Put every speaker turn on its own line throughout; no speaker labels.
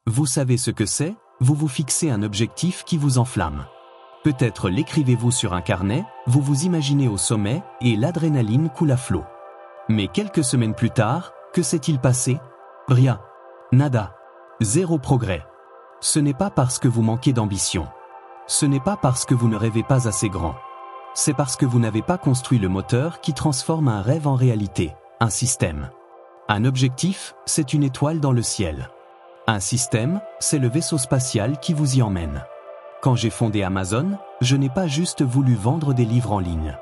Vous savez ce que c'est, vous vous fixez un objectif qui vous enflamme. Peut-être l'écrivez-vous sur un carnet, vous vous imaginez au sommet et l'adrénaline coule à flot. Mais quelques semaines plus tard, que s'est-il passé? Rien. Nada. Zéro progrès. Ce n'est pas parce que vous manquez d'ambition. Ce n'est pas parce que vous ne rêvez pas assez grand. C'est parce que vous n'avez pas construit le moteur qui transforme un rêve en réalité, un système. Un objectif, c'est une étoile dans le ciel. Un système, c'est le vaisseau spatial qui vous y emmène. Quand j'ai fondé Amazon, je n'ai pas juste voulu vendre des livres en ligne.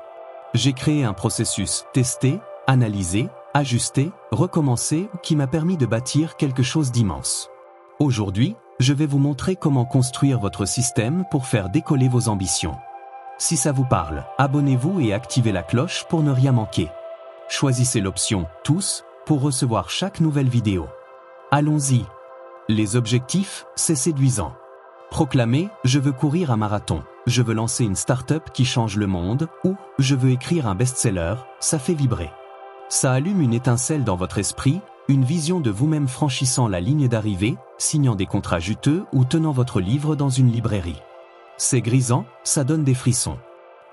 J'ai créé un processus testé, analysé, ajusté, recommencé qui m'a permis de bâtir quelque chose d'immense. Aujourd'hui, je vais vous montrer comment construire votre système pour faire décoller vos ambitions. Si ça vous parle, abonnez-vous et activez la cloche pour ne rien manquer. Choisissez l'option « Tous » pour recevoir chaque nouvelle vidéo. Allons-y. Les objectifs, c'est séduisant. Proclamer « Je veux courir un marathon », « Je veux lancer une start-up qui change le monde » ou « Je veux écrire un best-seller », ça fait vibrer. Ça allume une étincelle dans votre esprit, une vision de vous-même franchissant la ligne d'arrivée, signant des contrats juteux ou tenant votre livre dans une librairie. C'est grisant, ça donne des frissons.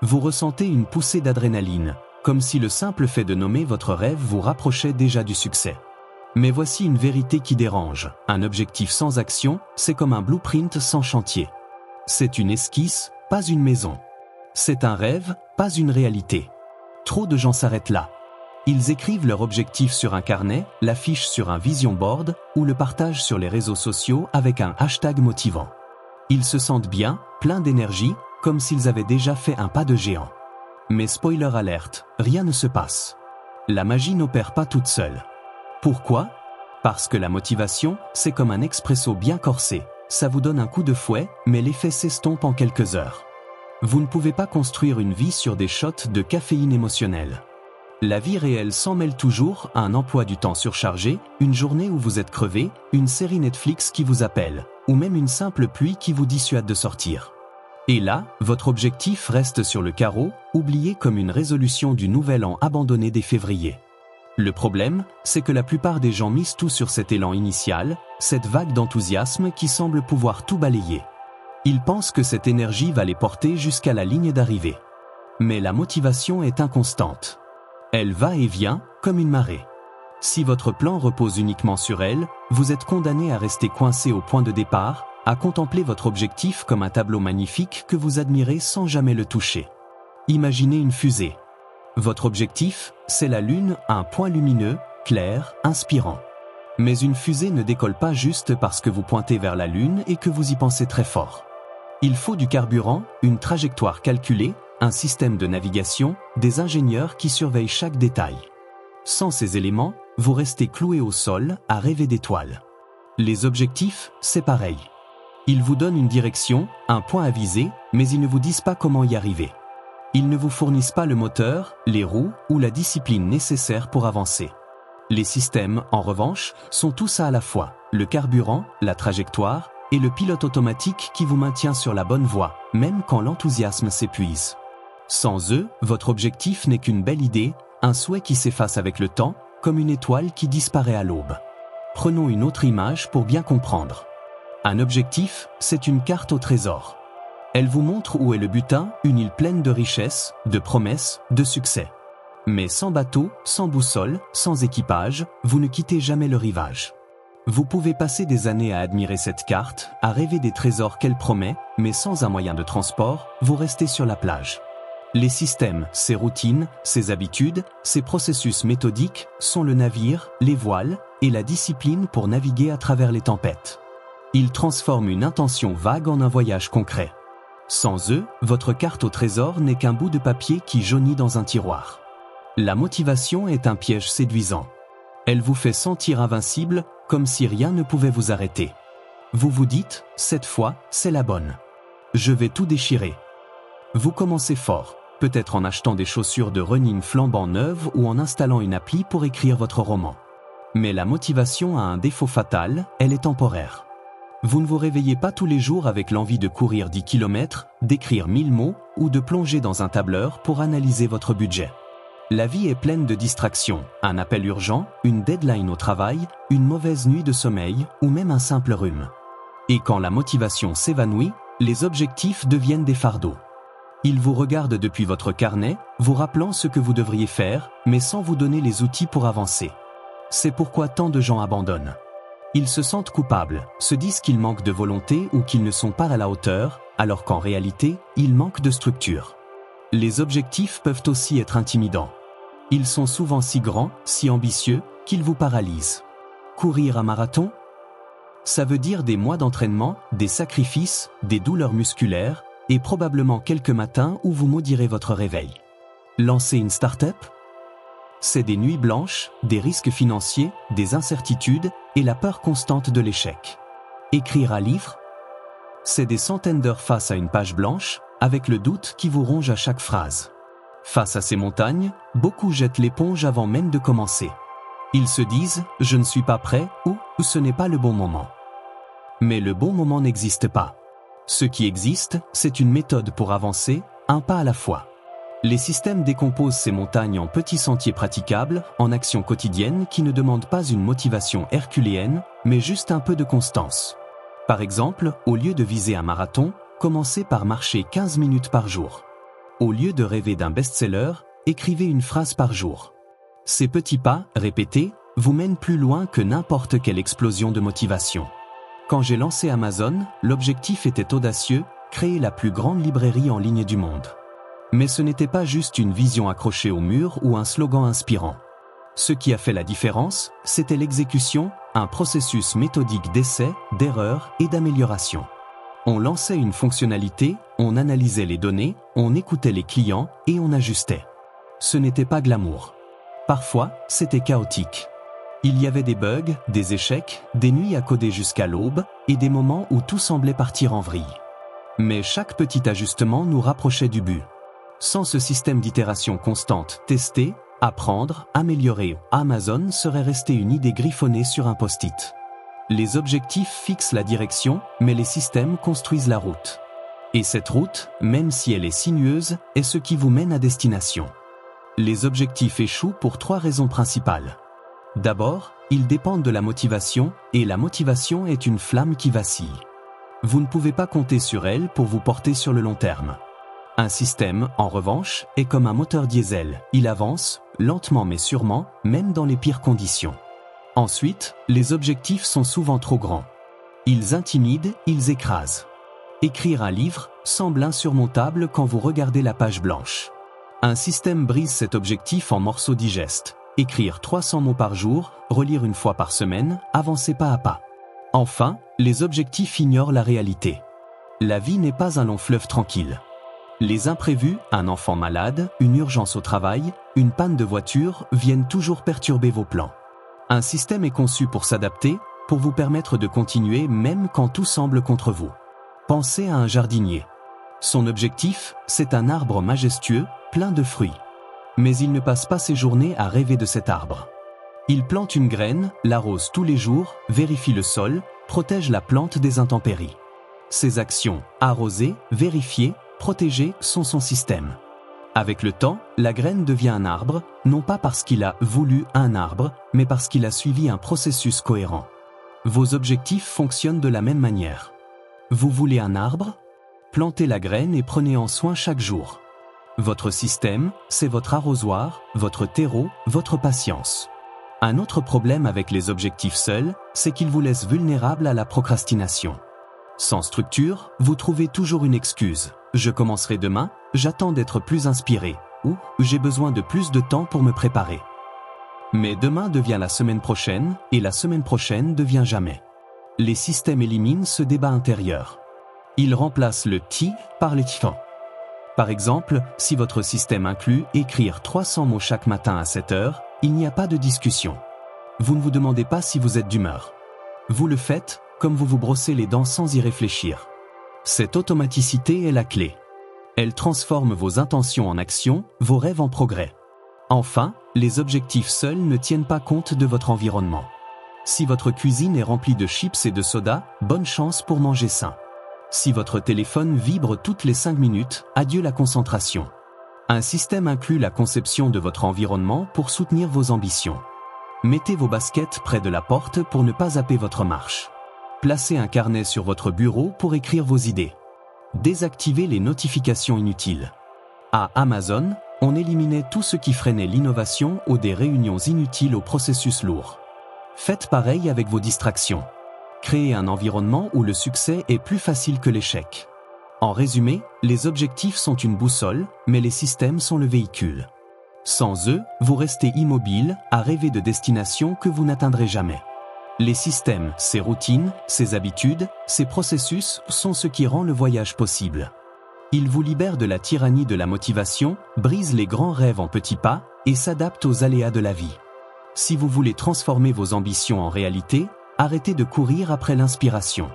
Vous ressentez une poussée d'adrénaline, comme si le simple fait de nommer votre rêve vous rapprochait déjà du succès. Mais voici une vérité qui dérange. Un objectif sans action, c'est comme un blueprint sans chantier. C'est une esquisse, pas une maison. C'est un rêve, pas une réalité. Trop de gens s'arrêtent là. Ils écrivent leur objectif sur un carnet, l'affichent sur un vision board ou le partagent sur les réseaux sociaux avec un hashtag motivant. Ils se sentent bien, pleins d'énergie, comme s'ils avaient déjà fait un pas de géant. Mais spoiler alerte, rien ne se passe. La magie n'opère pas toute seule. Pourquoi? Parce que la motivation, c'est comme un expresso bien corsé. Ça vous donne un coup de fouet, mais l'effet s'estompe en quelques heures. Vous ne pouvez pas construire une vie sur des shots de caféine émotionnelle. La vie réelle s'en mêle toujours à un emploi du temps surchargé, une journée où vous êtes crevé, une série Netflix qui vous appelle, ou même une simple pluie qui vous dissuade de sortir. Et là, votre objectif reste sur le carreau, oublié comme une résolution du nouvel an abandonné dès février. Le problème, c'est que la plupart des gens misent tout sur cet élan initial, cette vague d'enthousiasme qui semble pouvoir tout balayer. Ils pensent que cette énergie va les porter jusqu'à la ligne d'arrivée. Mais la motivation est inconstante. Elle va et vient, comme une marée. Si votre plan repose uniquement sur elle, vous êtes condamné à rester coincé au point de départ, à contempler votre objectif comme un tableau magnifique que vous admirez sans jamais le toucher. Imaginez une fusée. Votre objectif, c'est la Lune, un point lumineux, clair, inspirant. Mais une fusée ne décolle pas juste parce que vous pointez vers la Lune et que vous y pensez très fort. Il faut du carburant, une trajectoire calculée, un système de navigation, des ingénieurs qui surveillent chaque détail. Sans ces éléments, vous restez cloué au sol, à rêver d'étoiles. Les objectifs, c'est pareil. Ils vous donnent une direction, un point à viser, mais ils ne vous disent pas comment y arriver. Ils ne vous fournissent pas le moteur, les roues ou la discipline nécessaire pour avancer. Les systèmes, en revanche, sont tous à la fois, le carburant, la trajectoire et le pilote automatique qui vous maintient sur la bonne voie, même quand l'enthousiasme s'épuise. Sans eux, votre objectif n'est qu'une belle idée, un souhait qui s'efface avec le temps, comme une étoile qui disparaît à l'aube. Prenons une autre image pour bien comprendre. Un objectif, c'est une carte au trésor. Elle vous montre où est le butin, une île pleine de richesses, de promesses, de succès. Mais sans bateau, sans boussole, sans équipage, vous ne quittez jamais le rivage. Vous pouvez passer des années à admirer cette carte, à rêver des trésors qu'elle promet, mais sans un moyen de transport, vous restez sur la plage. Les systèmes, ces routines, ces habitudes, ces processus méthodiques sont le navire, les voiles et la discipline pour naviguer à travers les tempêtes. Ils transforment une intention vague en un voyage concret. Sans eux, votre carte au trésor n'est qu'un bout de papier qui jaunit dans un tiroir. La motivation est un piège séduisant. Elle vous fait sentir invincible, comme si rien ne pouvait vous arrêter. Vous vous dites, cette fois, c'est la bonne. Je vais tout déchirer. Vous commencez fort, peut-être en achetant des chaussures de running flambant neuves ou en installant une appli pour écrire votre roman. Mais la motivation a un défaut fatal, elle est temporaire. Vous ne vous réveillez pas tous les jours avec l'envie de courir 10 km, d'écrire 1000 mots ou de plonger dans un tableur pour analyser votre budget. La vie est pleine de distractions, un appel urgent, une deadline au travail, une mauvaise nuit de sommeil ou même un simple rhume. Et quand la motivation s'évanouit, les objectifs deviennent des fardeaux. Ils vous regardent depuis votre carnet, vous rappelant ce que vous devriez faire, mais sans vous donner les outils pour avancer. C'est pourquoi tant de gens abandonnent. Ils se sentent coupables, se disent qu'ils manquent de volonté ou qu'ils ne sont pas à la hauteur, alors qu'en réalité, ils manquent de structure. Les objectifs peuvent aussi être intimidants. Ils sont souvent si grands, si ambitieux, qu'ils vous paralysent. Courir un marathon? Ça veut dire des mois d'entraînement, des sacrifices, des douleurs musculaires, et probablement quelques matins où vous maudirez votre réveil. Lancer une start-up? C'est des nuits blanches, des risques financiers, des incertitudes et la peur constante de l'échec. Écrire un livre? C'est des centaines d'heures face à une page blanche, avec le doute qui vous ronge à chaque phrase. Face à ces montagnes, beaucoup jettent l'éponge avant même de commencer. Ils se disent « je ne suis pas prêt » ou « ce n'est pas le bon moment ». Mais le bon moment n'existe pas. Ce qui existe, c'est une méthode pour avancer, un pas à la fois. Les systèmes décomposent ces montagnes en petits sentiers praticables, en actions quotidiennes qui ne demandent pas une motivation herculéenne, mais juste un peu de constance. Par exemple, au lieu de viser un marathon, commencez par marcher 15 minutes par jour. Au lieu de rêver d'un best-seller, écrivez une phrase par jour. Ces petits pas, répétés, vous mènent plus loin que n'importe quelle explosion de motivation. Quand j'ai lancé Amazon, l'objectif était audacieux, créer la plus grande librairie en ligne du monde. Mais ce n'était pas juste une vision accrochée au mur ou un slogan inspirant. Ce qui a fait la différence, c'était l'exécution, un processus méthodique d'essai, d'erreur et d'amélioration. On lançait une fonctionnalité, on analysait les données, on écoutait les clients et on ajustait. Ce n'était pas glamour. Parfois, c'était chaotique. Il y avait des bugs, des échecs, des nuits à coder jusqu'à l'aube et des moments où tout semblait partir en vrille. Mais chaque petit ajustement nous rapprochait du but. Sans ce système d'itération constante, tester, apprendre, améliorer, Amazon serait resté une idée griffonnée sur un post-it. Les objectifs fixent la direction, mais les systèmes construisent la route. Et cette route, même si elle est sinueuse, est ce qui vous mène à destination. Les objectifs échouent pour 3 raisons principales. D'abord, ils dépendent de la motivation, et la motivation est une flamme qui vacille. Vous ne pouvez pas compter sur elle pour vous porter sur le long terme. Un système, en revanche, est comme un moteur diesel. Il avance, lentement mais sûrement, même dans les pires conditions. Ensuite, les objectifs sont souvent trop grands. Ils intimident, ils écrasent. Écrire un livre semble insurmontable quand vous regardez la page blanche. Un système brise cet objectif en morceaux digestes. Écrire 300 mots par jour, relire une fois par semaine, avancer pas à pas. Enfin, les objectifs ignorent la réalité. La vie n'est pas un long fleuve tranquille. Les imprévus, un enfant malade, une urgence au travail, une panne de voiture, viennent toujours perturber vos plans. Un système est conçu pour s'adapter, pour vous permettre de continuer même quand tout semble contre vous. Pensez à un jardinier. Son objectif, c'est un arbre majestueux, plein de fruits. Mais il ne passe pas ses journées à rêver de cet arbre. Il plante une graine, l'arrose tous les jours, vérifie le sol, protège la plante des intempéries. Ses actions, arroser, vérifier, protéger, sont son système. Avec le temps, la graine devient un arbre, non pas parce qu'il a voulu un arbre, mais parce qu'il a suivi un processus cohérent. Vos objectifs fonctionnent de la même manière. Vous voulez un arbre? Plantez la graine et prenez-en soin chaque jour. Votre système, c'est votre arrosoir, votre terreau, votre patience. Un autre problème avec les objectifs seuls, c'est qu'ils vous laissent vulnérables à la procrastination. Sans structure, vous trouvez toujours une excuse. Je commencerai demain, j'attends d'être plus inspiré, ou j'ai besoin de plus de temps pour me préparer. Mais demain devient la semaine prochaine, et la semaine prochaine devient jamais. Les systèmes éliminent ce débat intérieur. Ils remplacent le « ti » par les « tifan ». Par exemple, si votre système inclut écrire 300 mots chaque matin à 7 heures, il n'y a pas de discussion. Vous ne vous demandez pas si vous êtes d'humeur. Vous le faites, comme vous vous brossez les dents sans y réfléchir. Cette automaticité est la clé. Elle transforme vos intentions en actions, vos rêves en progrès. Enfin, les objectifs seuls ne tiennent pas compte de votre environnement. Si votre cuisine est remplie de chips et de soda, bonne chance pour manger sain. Si votre téléphone vibre toutes les 5 minutes, adieu la concentration. Un système inclut la conception de votre environnement pour soutenir vos ambitions. Mettez vos baskets près de la porte pour ne pas zapper votre marche. Placez un carnet sur votre bureau pour écrire vos idées. Désactivez les notifications inutiles. À Amazon, on éliminait tout ce qui freinait l'innovation ou des réunions inutiles au processus lourd. Faites pareil avec vos distractions. Créez un environnement où le succès est plus facile que l'échec. En résumé, les objectifs sont une boussole, mais les systèmes sont le véhicule. Sans eux, vous restez immobile, à rêver de destinations que vous n'atteindrez jamais. Les systèmes, ces routines, ces habitudes, ces processus sont ce qui rend le voyage possible. Ils vous libèrent de la tyrannie de la motivation, brisent les grands rêves en petits pas et s'adaptent aux aléas de la vie. Si vous voulez transformer vos ambitions en réalité, arrêtez de courir après l'inspiration.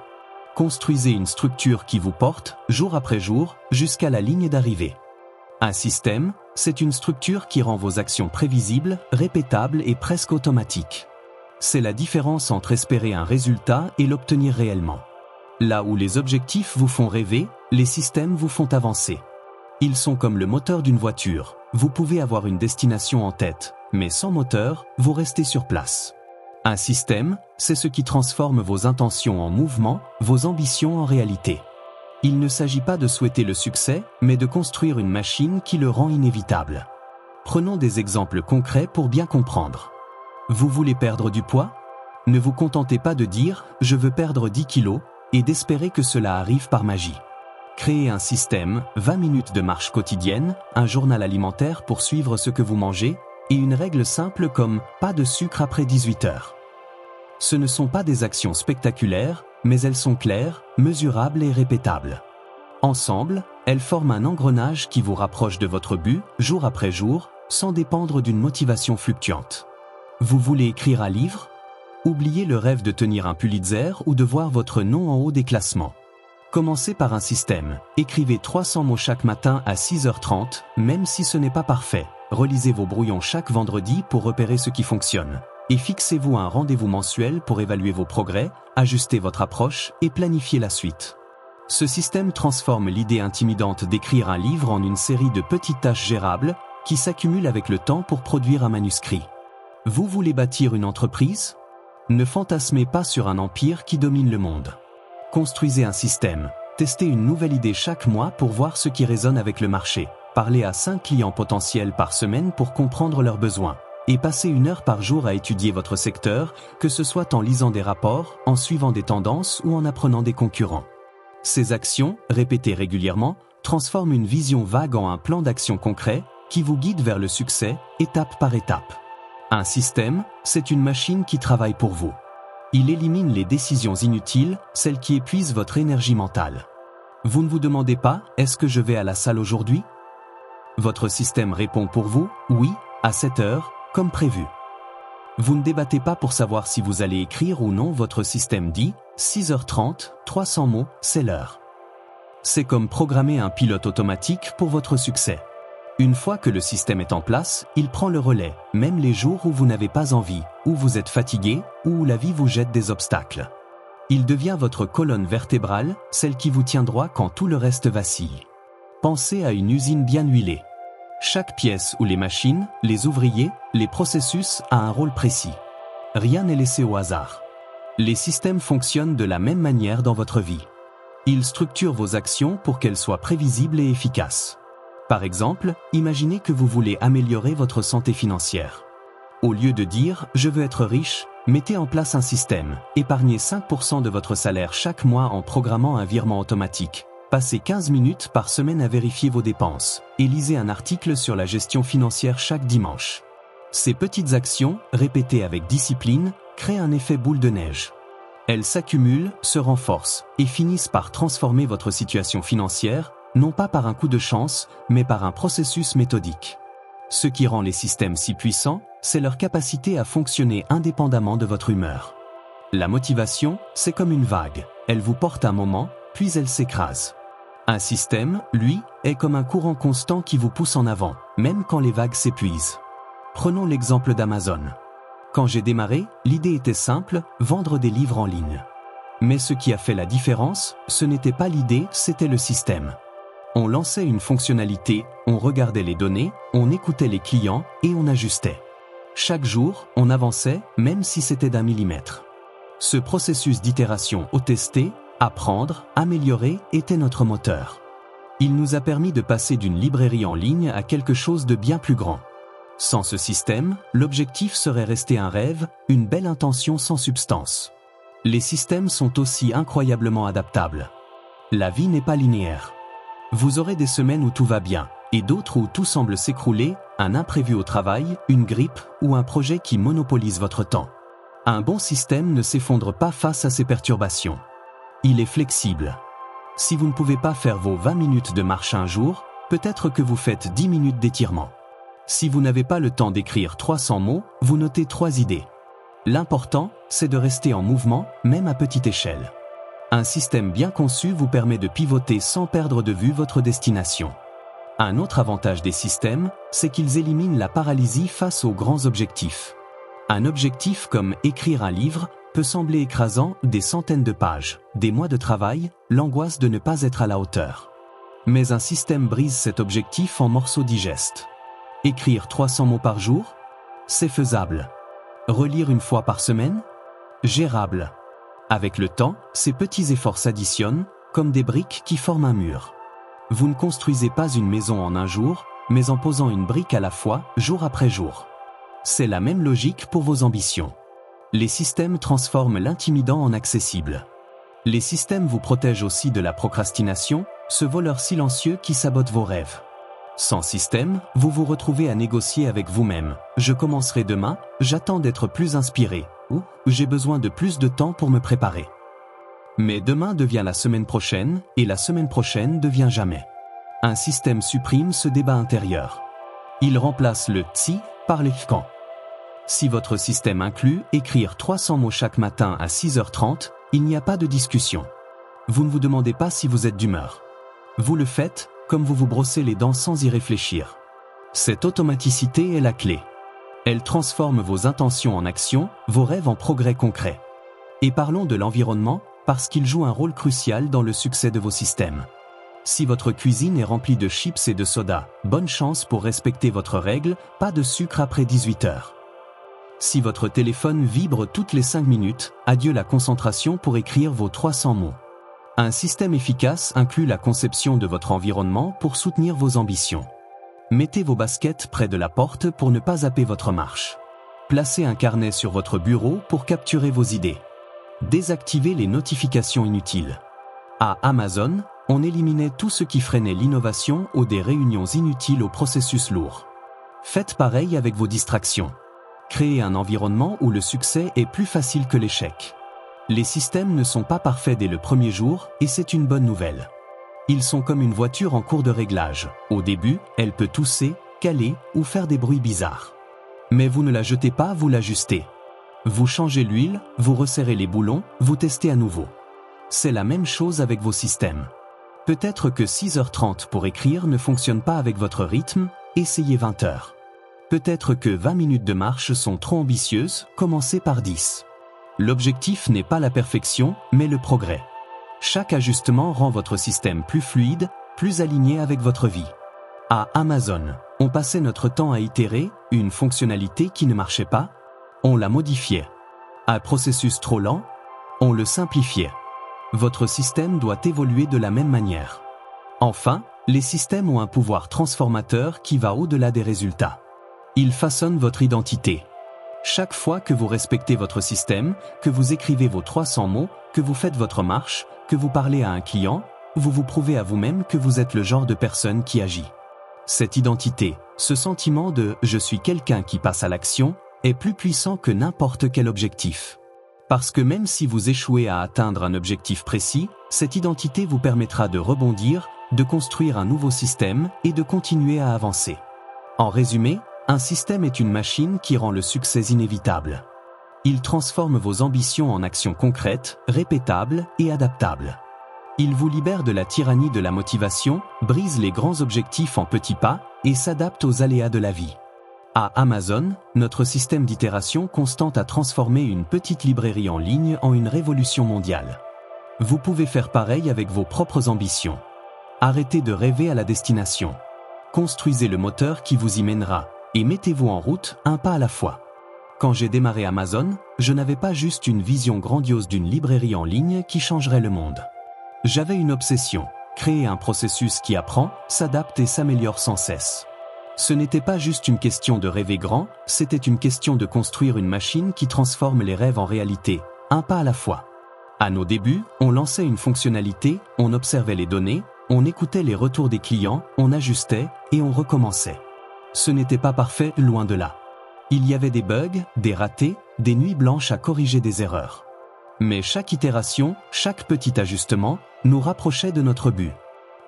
Construisez une structure qui vous porte, jour après jour, jusqu'à la ligne d'arrivée. Un système, c'est une structure qui rend vos actions prévisibles, répétables et presque automatiques. C'est la différence entre espérer un résultat et l'obtenir réellement. Là où les objectifs vous font rêver, les systèmes vous font avancer. Ils sont comme le moteur d'une voiture. Vous pouvez avoir une destination en tête, mais sans moteur, vous restez sur place. Un système, c'est ce qui transforme vos intentions en mouvement, vos ambitions en réalité. Il ne s'agit pas de souhaiter le succès, mais de construire une machine qui le rend inévitable. Prenons des exemples concrets pour bien comprendre. Vous voulez perdre du poids? Ne vous contentez pas de dire « je veux perdre 10 kilos » et d'espérer que cela arrive par magie. Créez un système, 20 minutes de marche quotidienne, un journal alimentaire pour suivre ce que vous mangez, et une règle simple comme « pas de sucre après 18 heures ». Ce ne sont pas des actions spectaculaires, mais elles sont claires, mesurables et répétables. Ensemble, elles forment un engrenage qui vous rapproche de votre but, jour après jour, sans dépendre d'une motivation fluctuante. Vous voulez écrire un livre? Oubliez le rêve de tenir un Pulitzer ou de voir votre nom en haut des classements. Commencez par un système. Écrivez 300 mots chaque matin à 6h30, même si ce n'est pas parfait. Relisez vos brouillons chaque vendredi pour repérer ce qui fonctionne. Et fixez-vous un rendez-vous mensuel pour évaluer vos progrès, ajuster votre approche et planifier la suite. Ce système transforme l'idée intimidante d'écrire un livre en une série de petites tâches gérables qui s'accumulent avec le temps pour produire un manuscrit. Vous voulez bâtir une entreprise? Ne fantasmez pas sur un empire qui domine le monde. Construisez un système. Testez une nouvelle idée chaque mois pour voir ce qui résonne avec le marché. Parlez à 5 clients potentiels par semaine pour comprendre leurs besoins. Et passez 1 heure par jour à étudier votre secteur, que ce soit en lisant des rapports, en suivant des tendances ou en apprenant des concurrents. Ces actions, répétées régulièrement, transforment une vision vague en un plan d'action concret qui vous guide vers le succès, étape par étape. Un système, c'est une machine qui travaille pour vous. Il élimine les décisions inutiles, celles qui épuisent votre énergie mentale. Vous ne vous demandez pas « est-ce que je vais à la salle aujourd'hui ?» Votre système répond pour vous « oui, à 7 heures, comme prévu ». Vous ne débattez pas pour savoir si vous allez écrire ou non, votre système dit « 6h30, 300 mots, c'est l'heure ». C'est comme programmer un pilote automatique pour votre succès. Une fois que le système est en place, il prend le relais, même les jours où vous n'avez pas envie, où vous êtes fatigué, ou où la vie vous jette des obstacles. Il devient votre colonne vertébrale, celle qui vous tient droit quand tout le reste vacille. Pensez à une usine bien huilée. Chaque pièce ou les machines, les ouvriers, les processus a un rôle précis. Rien n'est laissé au hasard. Les systèmes fonctionnent de la même manière dans votre vie. Ils structurent vos actions pour qu'elles soient prévisibles et efficaces. Par exemple, imaginez que vous voulez améliorer votre santé financière. Au lieu de dire « je veux être riche », mettez en place un système. Épargnez 5% de votre salaire chaque mois en programmant un virement automatique. Passez 15 minutes par semaine à vérifier vos dépenses. Et lisez un article sur la gestion financière chaque dimanche. Ces petites actions, répétées avec discipline, créent un effet boule de neige. Elles s'accumulent, se renforcent et finissent par transformer votre situation financière, non pas par un coup de chance, mais par un processus méthodique. Ce qui rend les systèmes si puissants, c'est leur capacité à fonctionner indépendamment de votre humeur. La motivation, c'est comme une vague. Elle vous porte un moment, puis elle s'écrase. Un système, lui, est comme un courant constant qui vous pousse en avant, même quand les vagues s'épuisent. Prenons l'exemple d'Amazon. Quand j'ai démarré, l'idée était simple, vendre des livres en ligne. Mais ce qui a fait la différence, ce n'était pas l'idée, c'était le système. On lançait une fonctionnalité, on regardait les données, on écoutait les clients et on ajustait. Chaque jour, on avançait, même si c'était d'1 millimètre. Ce processus d'itération au tester, apprendre, améliorer était notre moteur. Il nous a permis de passer d'une librairie en ligne à quelque chose de bien plus grand. Sans ce système, l'objectif serait resté un rêve, une belle intention sans substance. Les systèmes sont aussi incroyablement adaptables. La vie n'est pas linéaire. Vous aurez des semaines où tout va bien, et d'autres où tout semble s'écrouler, un imprévu au travail, une grippe ou un projet qui monopolise votre temps. Un bon système ne s'effondre pas face à ces perturbations. Il est flexible. Si vous ne pouvez pas faire vos 20 minutes de marche un jour, peut-être que vous faites 10 minutes d'étirement. Si vous n'avez pas le temps d'écrire 300 mots, vous notez 3 idées. L'important, c'est de rester en mouvement, même à petite échelle. Un système bien conçu vous permet de pivoter sans perdre de vue votre destination. Un autre avantage des systèmes, c'est qu'ils éliminent la paralysie face aux grands objectifs. Un objectif comme écrire un livre peut sembler écrasant, des centaines de pages, des mois de travail, l'angoisse de ne pas être à la hauteur. Mais un système brise cet objectif en morceaux digestes. Écrire 300 mots par jour? C'est faisable. Relire une fois par semaine? Gérable. Avec le temps, ces petits efforts s'additionnent, comme des briques qui forment un mur. Vous ne construisez pas une maison en un jour, mais en posant une brique à la fois, jour après jour. C'est la même logique pour vos ambitions. Les systèmes transforment l'intimidant en accessible. Les systèmes vous protègent aussi de la procrastination, ce voleur silencieux qui sabote vos rêves. Sans système, vous vous retrouvez à négocier avec vous-même. Je commencerai demain, j'attends d'être plus inspiré, ou j'ai besoin de plus de temps pour me préparer. Mais demain devient la semaine prochaine, et la semaine prochaine devient jamais. Un système supprime ce débat intérieur. Il remplace le « si » par les « quand ». Si votre système inclut écrire 300 mots chaque matin à 6h30, il n'y a pas de discussion. Vous ne vous demandez pas si vous êtes d'humeur. Vous le faites, comme vous vous brossez les dents sans y réfléchir. Cette automaticité est la clé. Elle transforme vos intentions en actions, vos rêves en progrès concrets. Et parlons de l'environnement, parce qu'il joue un rôle crucial dans le succès de vos systèmes. Si votre cuisine est remplie de chips et de soda, bonne chance pour respecter votre règle, pas de sucre après 18h. Si votre téléphone vibre toutes les 5 minutes, adieu la concentration pour écrire vos 300 mots. Un système efficace inclut la conception de votre environnement pour soutenir vos ambitions. Mettez vos baskets près de la porte pour ne pas zapper votre marche. Placez un carnet sur votre bureau pour capturer vos idées. Désactivez les notifications inutiles. À Amazon, on éliminait tout ce qui freinait l'innovation ou des réunions inutiles au processus lourd. Faites pareil avec vos distractions. Créez un environnement où le succès est plus facile que l'échec. Les systèmes ne sont pas parfaits dès le premier jour, et c'est une bonne nouvelle. Ils sont comme une voiture en cours de réglage. Au début, elle peut tousser, caler ou faire des bruits bizarres. Mais vous ne la jetez pas, vous l'ajustez. Vous changez l'huile, vous resserrez les boulons, vous testez à nouveau. C'est la même chose avec vos systèmes. Peut-être que 6h30 pour écrire ne fonctionne pas avec votre rythme, essayez 20h. Peut-être que 20 minutes de marche sont trop ambitieuses, commencez par 10. L'objectif n'est pas la perfection, mais le progrès. Chaque ajustement rend votre système plus fluide, plus aligné avec votre vie. À Amazon, on passait notre temps à itérer, une fonctionnalité qui ne marchait pas, on la modifiait. Un processus trop lent, on le simplifiait. Votre système doit évoluer de la même manière. Enfin, les systèmes ont un pouvoir transformateur qui va au-delà des résultats. Ils façonnent votre identité. Chaque fois que vous respectez votre système, que vous écrivez vos 300 mots, que vous faites votre marche, que vous parlez à un client, vous vous prouvez à vous-même que vous êtes le genre de personne qui agit. Cette identité, ce sentiment de « je suis quelqu'un qui passe à l'action » est plus puissant que n'importe quel objectif. Parce que même si vous échouez à atteindre un objectif précis, cette identité vous permettra de rebondir, de construire un nouveau système et de continuer à avancer. En résumé, un système est une machine qui rend le succès inévitable. Il transforme vos ambitions en actions concrètes, répétables et adaptables. Il vous libère de la tyrannie de la motivation, brise les grands objectifs en petits pas et s'adapte aux aléas de la vie. À Amazon, notre système d'itération constante a transformé une petite librairie en ligne en une révolution mondiale. Vous pouvez faire pareil avec vos propres ambitions. Arrêtez de rêver à la destination. Construisez le moteur qui vous y mènera. Et mettez-vous en route, un pas à la fois. Quand j'ai démarré Amazon, je n'avais pas juste une vision grandiose d'une librairie en ligne qui changerait le monde. J'avais une obsession, créer un processus qui apprend, s'adapte et s'améliore sans cesse. Ce n'était pas juste une question de rêver grand, c'était une question de construire une machine qui transforme les rêves en réalité, un pas à la fois. À nos débuts, on lançait une fonctionnalité, on observait les données, on écoutait les retours des clients, on ajustait et on recommençait. Ce n'était pas parfait, loin de là. Il y avait des bugs, des ratés, des nuits blanches à corriger des erreurs. Mais chaque itération, chaque petit ajustement, nous rapprochait de notre but.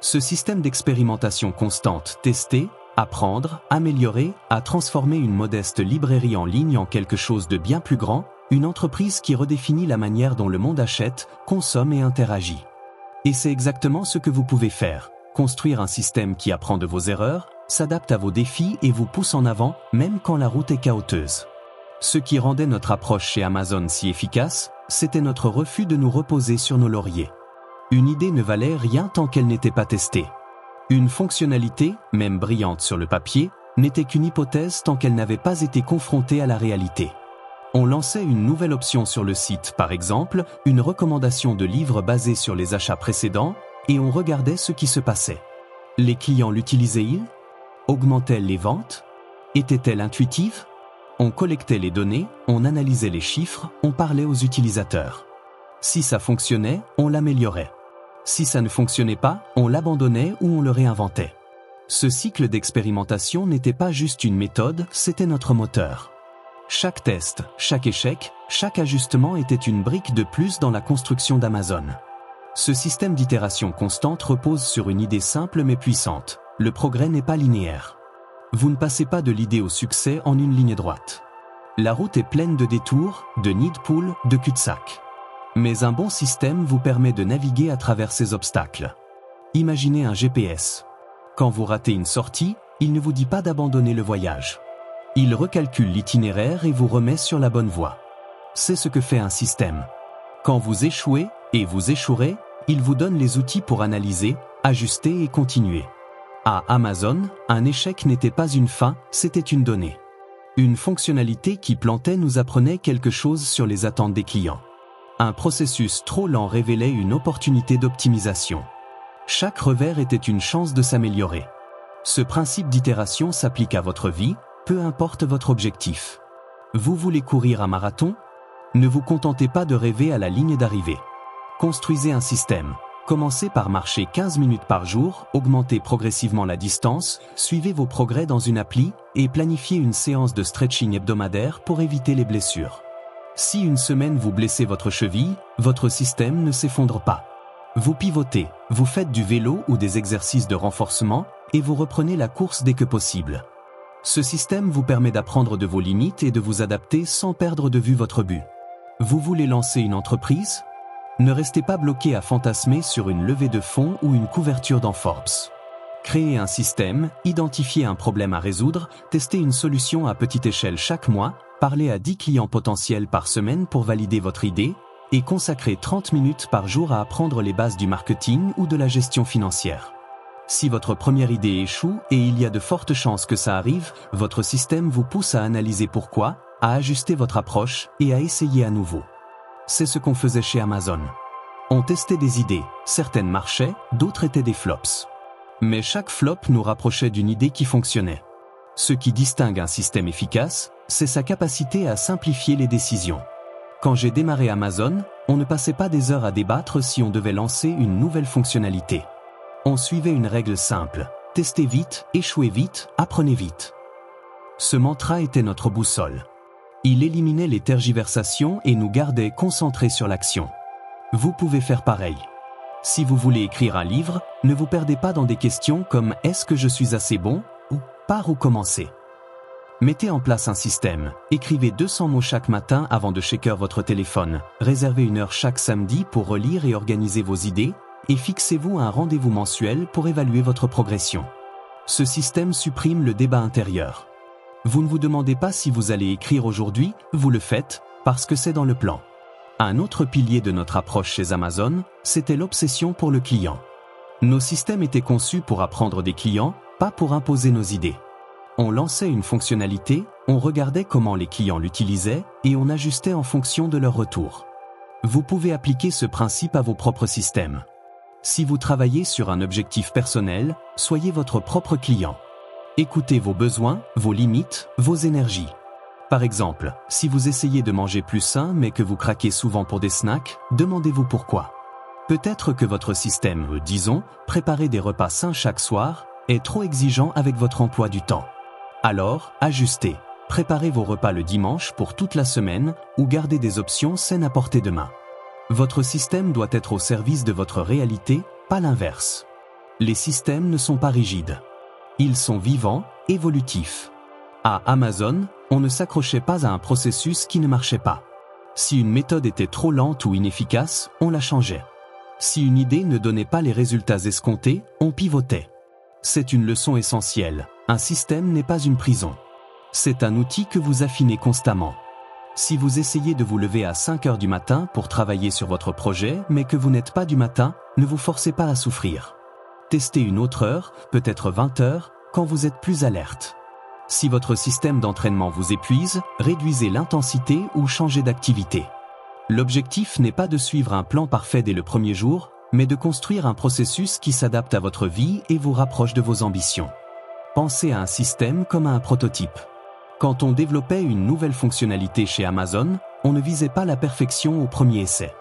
Ce système d'expérimentation constante, tester, apprendre, améliorer, a transformé une modeste librairie en ligne en quelque chose de bien plus grand, une entreprise qui redéfinit la manière dont le monde achète, consomme et interagit. Et c'est exactement ce que vous pouvez faire, construire un système qui apprend de vos erreurs, s'adapte à vos défis et vous pousse en avant, même quand la route est chaoteuse. Ce qui rendait notre approche chez Amazon si efficace, c'était notre refus de nous reposer sur nos lauriers. Une idée ne valait rien tant qu'elle n'était pas testée. Une fonctionnalité, même brillante sur le papier, n'était qu'une hypothèse tant qu'elle n'avait pas été confrontée à la réalité. On lançait une nouvelle option sur le site, par exemple, une recommandation de livres basée sur les achats précédents, et on regardait ce qui se passait. Les clients l'utilisaient-ils ? Augmentait-elle les ventes ? Était-elle intuitive ? On collectait les données, on analysait les chiffres, on parlait aux utilisateurs. Si ça fonctionnait, on l'améliorait. Si ça ne fonctionnait pas, on l'abandonnait ou on le réinventait. Ce cycle d'expérimentation n'était pas juste une méthode, c'était notre moteur. Chaque test, chaque échec, chaque ajustement était une brique de plus dans la construction d'Amazon. Ce système d'itération constante repose sur une idée simple mais puissante. Le progrès n'est pas linéaire. Vous ne passez pas de l'idée au succès en une ligne droite. La route est pleine de détours, de nids de poules, de cul-de-sac. Mais un bon système vous permet de naviguer à travers ces obstacles. Imaginez un GPS. Quand vous ratez une sortie, il ne vous dit pas d'abandonner le voyage. Il recalcule l'itinéraire et vous remet sur la bonne voie. C'est ce que fait un système. Quand vous échouez, et vous échouerez, il vous donne les outils pour analyser, ajuster et continuer. À Amazon, un échec n'était pas une fin, c'était une donnée. Une fonctionnalité qui plantait nous apprenait quelque chose sur les attentes des clients. Un processus trop lent révélait une opportunité d'optimisation. Chaque revers était une chance de s'améliorer. Ce principe d'itération s'applique à votre vie, peu importe votre objectif. Vous voulez courir un marathon ? Ne vous contentez pas de rêver à la ligne d'arrivée. Construisez un système. Commencez par marcher 15 minutes par jour, augmentez progressivement la distance, suivez vos progrès dans une appli et planifiez une séance de stretching hebdomadaire pour éviter les blessures. Si une semaine vous blessez votre cheville, votre système ne s'effondre pas. Vous pivotez, vous faites du vélo ou des exercices de renforcement et vous reprenez la course dès que possible. Ce système vous permet d'apprendre de vos limites et de vous adapter sans perdre de vue votre but. Vous voulez lancer une entreprise ? Ne restez pas bloqué à fantasmer sur une levée de fonds ou une couverture dans Forbes. Créez un système, identifiez un problème à résoudre, testez une solution à petite échelle chaque mois, parlez à 10 clients potentiels par semaine pour valider votre idée et consacrez 30 minutes par jour à apprendre les bases du marketing ou de la gestion financière. Si votre première idée échoue, et il y a de fortes chances que ça arrive, votre système vous pousse à analyser pourquoi, à ajuster votre approche et à essayer à nouveau. C'est ce qu'on faisait chez Amazon. On testait des idées, certaines marchaient, d'autres étaient des flops. Mais chaque flop nous rapprochait d'une idée qui fonctionnait. Ce qui distingue un système efficace, c'est sa capacité à simplifier les décisions. Quand j'ai démarré Amazon, on ne passait pas des heures à débattre si on devait lancer une nouvelle fonctionnalité. On suivait une règle simple, testez vite, échouez vite, apprenez vite. Ce mantra était notre boussole. Il éliminait les tergiversations et nous gardait concentrés sur l'action. Vous pouvez faire pareil. Si vous voulez écrire un livre, ne vous perdez pas dans des questions comme « Est-ce que je suis assez bon ?» ou « Par où commencer ?» Mettez en place un système. Écrivez 200 mots chaque matin avant de checker votre téléphone. Réservez une heure chaque samedi pour relire et organiser vos idées. Et fixez-vous un rendez-vous mensuel pour évaluer votre progression. Ce système supprime le débat intérieur. Vous ne vous demandez pas si vous allez écrire aujourd'hui, vous le faites, parce que c'est dans le plan. Un autre pilier de notre approche chez Amazon, c'était l'obsession pour le client. Nos systèmes étaient conçus pour apprendre des clients, pas pour imposer nos idées. On lançait une fonctionnalité, on regardait comment les clients l'utilisaient et on ajustait en fonction de leur retour. Vous pouvez appliquer ce principe à vos propres systèmes. Si vous travaillez sur un objectif personnel, soyez votre propre client. Écoutez vos besoins, vos limites, vos énergies. Par exemple, si vous essayez de manger plus sain mais que vous craquez souvent pour des snacks, demandez-vous pourquoi. Peut-être que votre système, disons, préparer des repas sains chaque soir, est trop exigeant avec votre emploi du temps. Alors, ajustez. Préparez vos repas le dimanche pour toute la semaine ou gardez des options saines à portée de main. Votre système doit être au service de votre réalité, pas l'inverse. Les systèmes ne sont pas rigides. Ils sont vivants, évolutifs. À Amazon, on ne s'accrochait pas à un processus qui ne marchait pas. Si une méthode était trop lente ou inefficace, on la changeait. Si une idée ne donnait pas les résultats escomptés, on pivotait. C'est une leçon essentielle. Un système n'est pas une prison. C'est un outil que vous affinez constamment. Si vous essayez de vous lever à 5 heures du matin pour travailler sur votre projet, mais que vous n'êtes pas du matin, ne vous forcez pas à souffrir. Testez une autre heure, peut-être 20 heures, quand vous êtes plus alerte. Si votre système d'entraînement vous épuise, réduisez l'intensité ou changez d'activité. L'objectif n'est pas de suivre un plan parfait dès le premier jour, mais de construire un processus qui s'adapte à votre vie et vous rapproche de vos ambitions. Pensez à un système comme à un prototype. Quand on développait une nouvelle fonctionnalité chez Amazon, on ne visait pas la perfection au premier essai.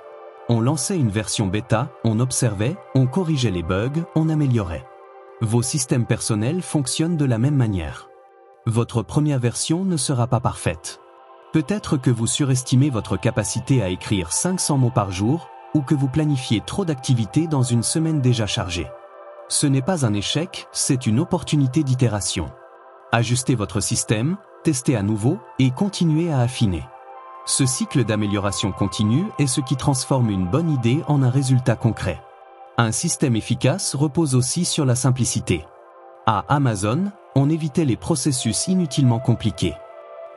On lançait une version bêta, on observait, on corrigeait les bugs, on améliorait. Vos systèmes personnels fonctionnent de la même manière. Votre première version ne sera pas parfaite. Peut-être que vous surestimez votre capacité à écrire 500 mots par jour, ou que vous planifiez trop d'activités dans une semaine déjà chargée. Ce n'est pas un échec, c'est une opportunité d'itération. Ajustez votre système, testez à nouveau et continuez à affiner. Ce cycle d'amélioration continue est ce qui transforme une bonne idée en un résultat concret. Un système efficace repose aussi sur la simplicité. À Amazon, on évitait les processus inutilement compliqués.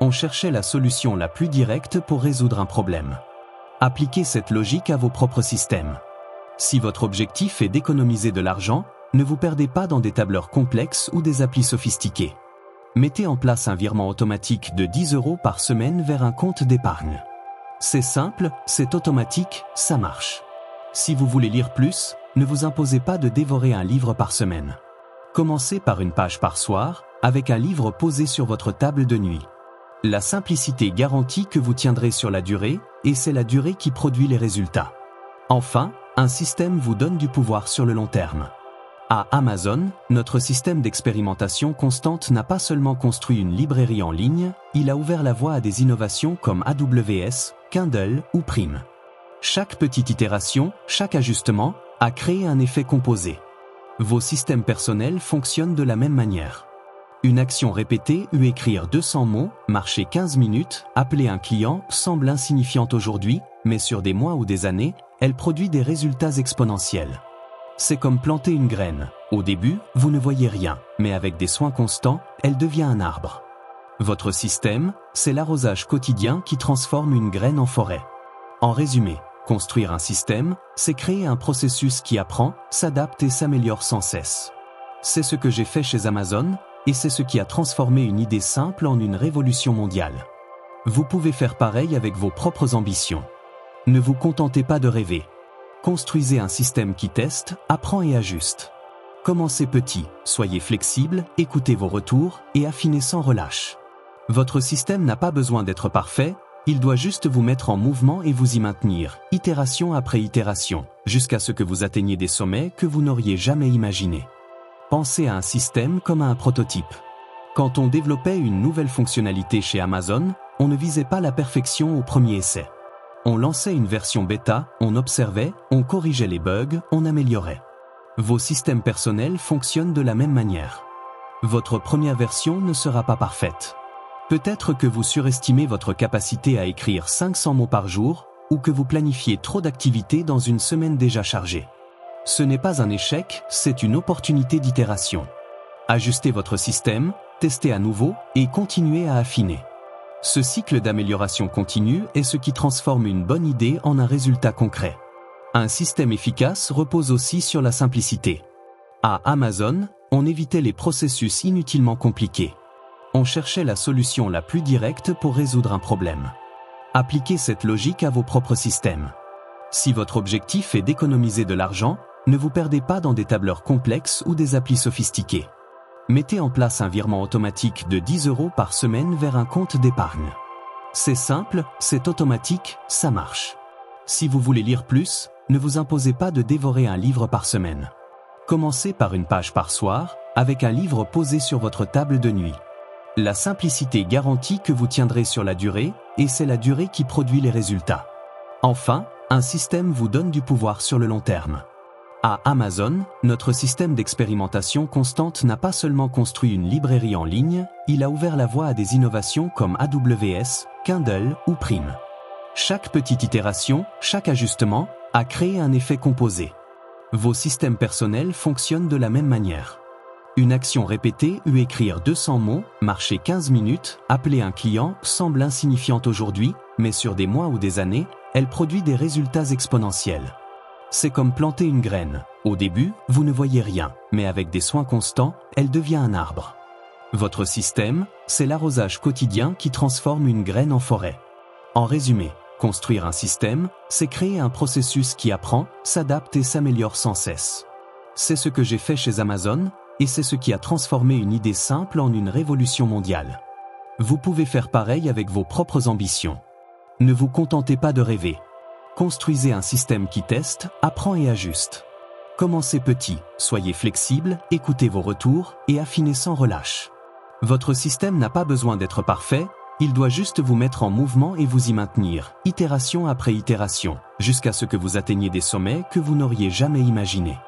On cherchait la solution la plus directe pour résoudre un problème. Appliquez cette logique à vos propres systèmes. Si votre objectif est d'économiser de l'argent, ne vous perdez pas dans des tableurs complexes ou des applis sophistiquées. Mettez en place un virement automatique de 10 € par semaine vers un compte d'épargne. C'est simple, c'est automatique, ça marche. Si vous voulez lire plus, ne vous imposez pas de dévorer un livre par semaine. Commencez par une page par soir, avec un livre posé sur votre table de nuit. La simplicité garantit que vous tiendrez sur la durée, et c'est la durée qui produit les résultats. Enfin, un système vous donne du pouvoir sur le long terme. À Amazon, notre système d'expérimentation constante n'a pas seulement construit une librairie en ligne, il a ouvert la voie à des innovations comme AWS, Kindle ou Prime. Chaque petite itération, chaque ajustement, a créé un effet composé. Vos systèmes personnels fonctionnent de la même manière. Une action répétée ou écrire 200 mots, marcher 15 minutes, appeler un client semble insignifiante aujourd'hui, mais sur des mois ou des années, elle produit des résultats exponentiels. C'est comme planter une graine. Au début, vous ne voyez rien, mais avec des soins constants, elle devient un arbre. Votre système, c'est l'arrosage quotidien qui transforme une graine en forêt. En résumé, construire un système, c'est créer un processus qui apprend, s'adapte et s'améliore sans cesse. C'est ce que j'ai fait chez Amazon, et c'est ce qui a transformé une idée simple en une révolution mondiale. Vous pouvez faire pareil avec vos propres ambitions. Ne vous contentez pas de rêver. Construisez un système qui teste, apprend et ajuste. Commencez petit, soyez flexible, écoutez vos retours et affinez sans relâche. Votre système n'a pas besoin d'être parfait, il doit juste vous mettre en mouvement et vous y maintenir, itération après itération, jusqu'à ce que vous atteigniez des sommets que vous n'auriez jamais imaginés. Pensez à un système comme à un prototype. Quand on développait une nouvelle fonctionnalité chez Amazon, on ne visait pas la perfection au premier essai. On lançait une version bêta, on observait, on corrigeait les bugs, on améliorait. Vos systèmes personnels fonctionnent de la même manière. Votre première version ne sera pas parfaite. Peut-être que vous surestimez votre capacité à écrire 500 mots par jour, ou que vous planifiez trop d'activités dans une semaine déjà chargée. Ce n'est pas un échec, c'est une opportunité d'itération. Ajustez votre système, testez à nouveau et continuez à affiner. Ce cycle d'amélioration continue est ce qui transforme une bonne idée en un résultat concret. Un système efficace repose aussi sur la simplicité. À Amazon, on évitait les processus inutilement compliqués. On cherchait la solution la plus directe pour résoudre un problème. Appliquez cette logique à vos propres systèmes. Si votre objectif est d'économiser de l'argent, ne vous perdez pas dans des tableurs complexes ou des applis sophistiquées. Mettez en place un virement automatique de 10 € par semaine vers un compte d'épargne. C'est simple, c'est automatique, ça marche. Si vous voulez lire plus, ne vous imposez pas de dévorer un livre par semaine. Commencez par une page par soir, avec un livre posé sur votre table de nuit. La simplicité garantit que vous tiendrez sur la durée, et c'est la durée qui produit les résultats. Enfin, un système vous donne du pouvoir sur le long terme. À Amazon, notre système d'expérimentation constante n'a pas seulement construit une librairie en ligne, il a ouvert la voie à des innovations comme AWS, Kindle ou Prime. Chaque petite itération, chaque ajustement, a créé un effet composé. Vos systèmes personnels fonctionnent de la même manière. Une action répétée ou écrire 200 mots, marcher 15 minutes, appeler un client semble insignifiante aujourd'hui, mais sur des mois ou des années, elle produit des résultats exponentiels. C'est comme planter une graine. Au début, vous ne voyez rien, mais avec des soins constants, elle devient un arbre. Votre système, c'est l'arrosage quotidien qui transforme une graine en forêt. En résumé, construire un système, c'est créer un processus qui apprend, s'adapte et s'améliore sans cesse. C'est ce que j'ai fait chez Amazon, et c'est ce qui a transformé une idée simple en une révolution mondiale. Vous pouvez faire pareil avec vos propres ambitions. Ne vous contentez pas de rêver. Construisez un système qui teste, apprend et ajuste. Commencez petit, soyez flexible, écoutez vos retours et affinez sans relâche. Votre système n'a pas besoin d'être parfait, il doit juste vous mettre en mouvement et vous y maintenir, itération après itération, jusqu'à ce que vous atteigniez des sommets que vous n'auriez jamais imaginés.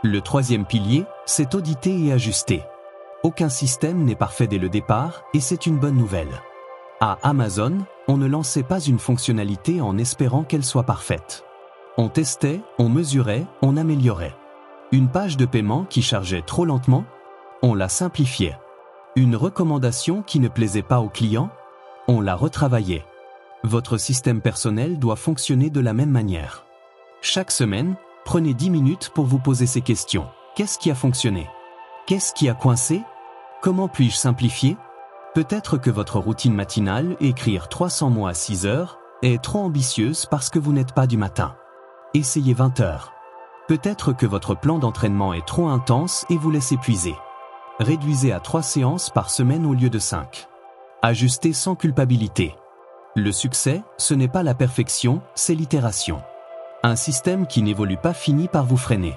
Le troisième pilier, c'est auditer et ajuster. Aucun système n'est parfait dès le départ et c'est une bonne nouvelle. À Amazon, on ne lançait pas une fonctionnalité en espérant qu'elle soit parfaite. On testait, on mesurait, on améliorait. Une page de paiement qui chargeait trop lentement, on la simplifiait. Une recommandation qui ne plaisait pas au client, on la retravaillait. Votre système personnel doit fonctionner de la même manière. Chaque semaine, prenez 10 minutes pour vous poser ces questions. Qu'est-ce qui a fonctionné? Qu'est-ce qui a coincé? Comment puis-je simplifier? Peut-être que votre routine matinale, écrire 300 mots à 6 heures, est trop ambitieuse parce que vous n'êtes pas du matin. Essayez 20 heures. Peut-être que votre plan d'entraînement est trop intense et vous laisse épuiser. Réduisez à 3 séances par semaine au lieu de 5. Ajustez sans culpabilité. Le succès, ce n'est pas la perfection, c'est l'itération. Un système qui n'évolue pas finit par vous freiner.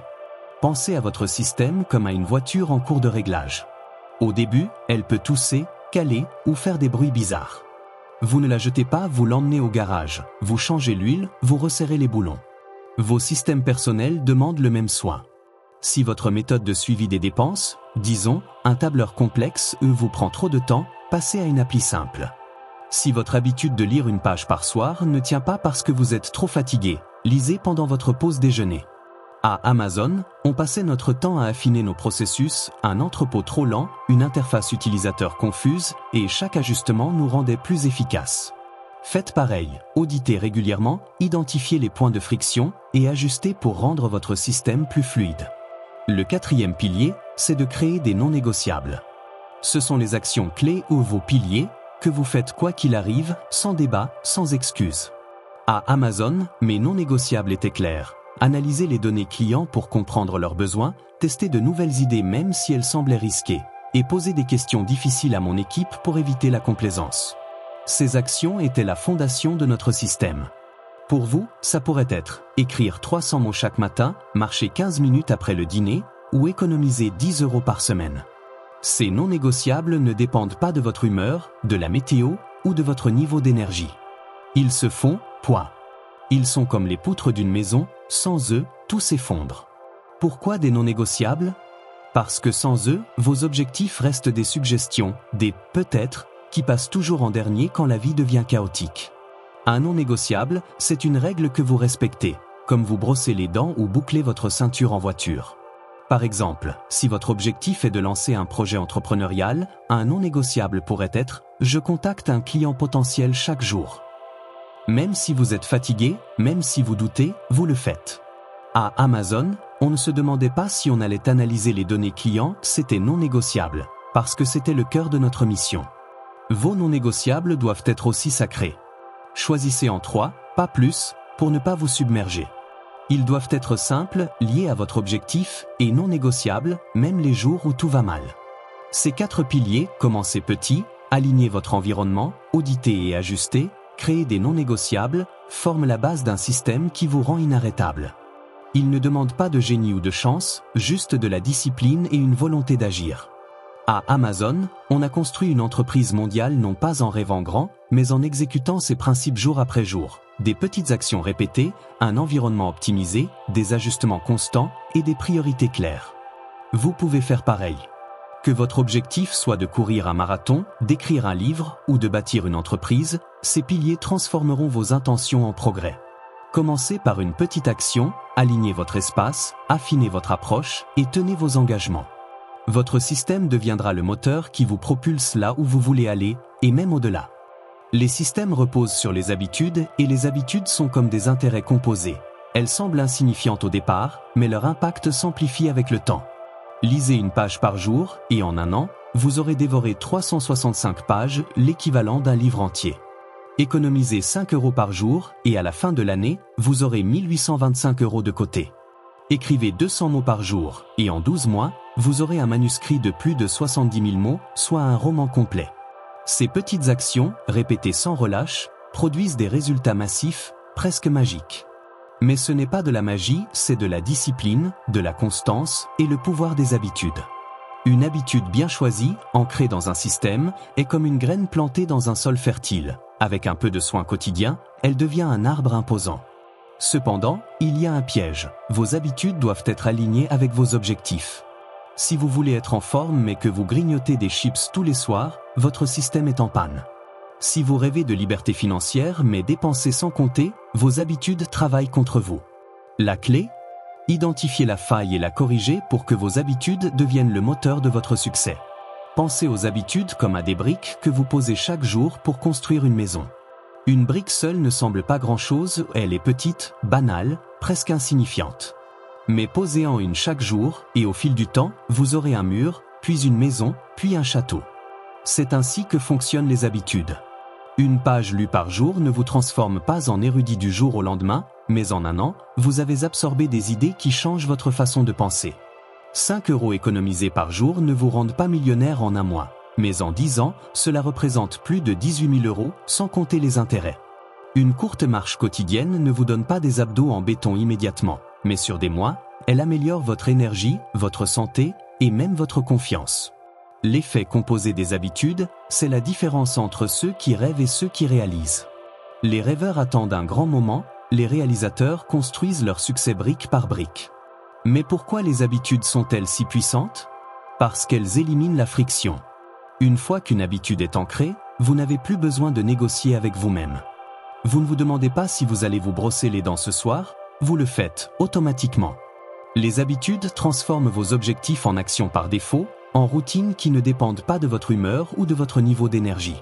Pensez à votre système comme à une voiture en cours de réglage. Au début, elle peut tousser, caler ou faire des bruits bizarres. Vous ne la jetez pas, vous l'emmenez au garage, vous changez l'huile, vous resserrez les boulons. Vos systèmes personnels demandent le même soin. Si votre méthode de suivi des dépenses, disons, un tableur complexe vous prend trop de temps, passez à une appli simple. Si votre habitude de lire une page par soir ne tient pas parce que vous êtes trop fatigué, lisez pendant votre pause déjeuner. À Amazon, on passait notre temps à affiner nos processus, un entrepôt trop lent, une interface utilisateur confuse, et chaque ajustement nous rendait plus efficaces. Faites pareil, auditez régulièrement, identifiez les points de friction et ajustez pour rendre votre système plus fluide. Le quatrième pilier, c'est de créer des non négociables. Ce sont les actions clés ou vos piliers que vous faites quoi qu'il arrive, sans débat, sans excuse. À Amazon, mes non négociables étaient clairs. Analyser les données clients pour comprendre leurs besoins, tester de nouvelles idées même si elles semblaient risquées, et poser des questions difficiles à mon équipe pour éviter la complaisance. Ces actions étaient la fondation de notre système. Pour vous, ça pourrait être écrire 300 mots chaque matin, marcher 15 minutes après le dîner, ou économiser 10 € par semaine. Ces non négociables ne dépendent pas de votre humeur, de la météo ou de votre niveau d'énergie. Ils se font, point. Ils sont comme les poutres d'une maison, sans eux, tout s'effondre. Pourquoi des non négociables? Parce que sans eux, vos objectifs restent des suggestions, des « peut-être » qui passent toujours en dernier quand la vie devient chaotique. Un non négociable, c'est une règle que vous respectez, comme vous brossez les dents ou bouclez votre ceinture en voiture. Par exemple, si votre objectif est de lancer un projet entrepreneurial, un non négociable pourrait être « je contacte un client potentiel chaque jour ». Même si vous êtes fatigué, même si vous doutez, vous le faites. À Amazon, on ne se demandait pas si on allait analyser les données clients, c'était non négociable. Parce que c'était le cœur de notre mission. Vos non négociables doivent être aussi sacrés. Choisissez en 3, pas plus, pour ne pas vous submerger. Ils doivent être simples, liés à votre objectif, et non négociables, même les jours où tout va mal. Ces 4 piliers, commencez petit, alignez votre environnement, auditez et ajustez, créez des non négociables, forment la base d'un système qui vous rend inarrêtable. Ils ne demandent pas de génie ou de chance, juste de la discipline et une volonté d'agir. À Amazon, on a construit une entreprise mondiale non pas en rêvant grand, mais en exécutant ses principes jour après jour. Des petites actions répétées, un environnement optimisé, des ajustements constants et des priorités claires. Vous pouvez faire pareil. Que votre objectif soit de courir un marathon, d'écrire un livre ou de bâtir une entreprise, ces piliers transformeront vos intentions en progrès. Commencez par une petite action, alignez votre espace, affinez votre approche et tenez vos engagements. Votre système deviendra le moteur qui vous propulse là où vous voulez aller, et même au-delà. Les systèmes reposent sur les habitudes, et les habitudes sont comme des intérêts composés. Elles semblent insignifiantes au départ, mais leur impact s'amplifie avec le temps. Lisez une page par jour, et en un an, vous aurez dévoré 365 pages, l'équivalent d'un livre entier. Économisez 5 € par jour, et à la fin de l'année, vous aurez 1825 € de côté. Écrivez 200 mots par jour, et en 12 mois, vous aurez un manuscrit de plus de 70 000 mots, soit un roman complet. Ces petites actions, répétées sans relâche, produisent des résultats massifs, presque magiques. Mais ce n'est pas de la magie, c'est de la discipline, de la constance et le pouvoir des habitudes. Une habitude bien choisie, ancrée dans un système, est comme une graine plantée dans un sol fertile. Avec un peu de soin quotidien, elle devient un arbre imposant. Cependant, il y a un piège. Vos habitudes doivent être alignées avec vos objectifs. Si vous voulez être en forme mais que vous grignotez des chips tous les soirs, votre système est en panne. Si vous rêvez de liberté financière mais dépensez sans compter, vos habitudes travaillent contre vous. La clé ? Identifier la faille et la corriger pour que vos habitudes deviennent le moteur de votre succès. Pensez aux habitudes comme à des briques que vous posez chaque jour pour construire une maison. Une brique seule ne semble pas grand-chose, elle est petite, banale, presque insignifiante. Mais posez-en une chaque jour, et au fil du temps, vous aurez un mur, puis une maison, puis un château. C'est ainsi que fonctionnent les habitudes. Une page lue par jour ne vous transforme pas en érudit du jour au lendemain, mais en un an, vous avez absorbé des idées qui changent votre façon de penser. 5 € économisés par jour ne vous rendent pas millionnaire en un mois. Mais en 10 ans, cela représente plus de 18 000 € sans compter les intérêts. Une courte marche quotidienne ne vous donne pas des abdos en béton immédiatement, mais sur des mois, elle améliore votre énergie, votre santé et même votre confiance. L'effet composé des habitudes, c'est la différence entre ceux qui rêvent et ceux qui réalisent. Les rêveurs attendent un grand moment, les réalisateurs construisent leur succès brique par brique. Mais pourquoi les habitudes sont-elles si puissantes ? Parce qu'elles éliminent la friction. Une fois qu'une habitude est ancrée, vous n'avez plus besoin de négocier avec vous-même. Vous ne vous demandez pas si vous allez vous brosser les dents ce soir, vous le faites automatiquement. Les habitudes transforment vos objectifs en actions par défaut, en routines qui ne dépendent pas de votre humeur ou de votre niveau d'énergie.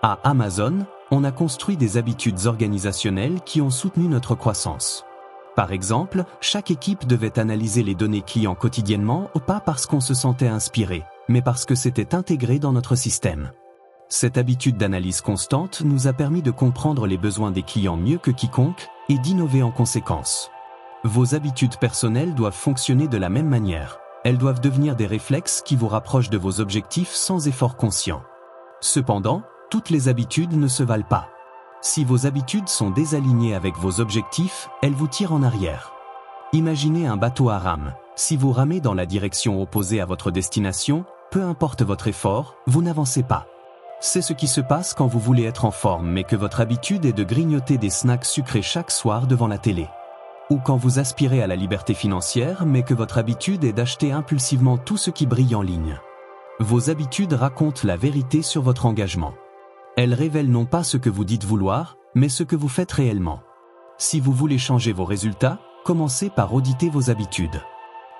À Amazon, on a construit des habitudes organisationnelles qui ont soutenu notre croissance. Par exemple, chaque équipe devait analyser les données clients quotidiennement, pas parce qu'on se sentait inspiré, mais parce que c'était intégré dans notre système. Cette habitude d'analyse constante nous a permis de comprendre les besoins des clients mieux que quiconque et d'innover en conséquence. Vos habitudes personnelles doivent fonctionner de la même manière. Elles doivent devenir des réflexes qui vous rapprochent de vos objectifs sans effort conscient. Cependant, toutes les habitudes ne se valent pas. Si vos habitudes sont désalignées avec vos objectifs, elles vous tirent en arrière. Imaginez un bateau à rames. Si vous ramez dans la direction opposée à votre destination, peu importe votre effort, vous n'avancez pas. C'est ce qui se passe quand vous voulez être en forme mais que votre habitude est de grignoter des snacks sucrés chaque soir devant la télé. Ou quand vous aspirez à la liberté financière mais que votre habitude est d'acheter impulsivement tout ce qui brille en ligne. Vos habitudes racontent la vérité sur votre engagement. Elles révèlent non pas ce que vous dites vouloir, mais ce que vous faites réellement. Si vous voulez changer vos résultats, commencez par auditer vos habitudes.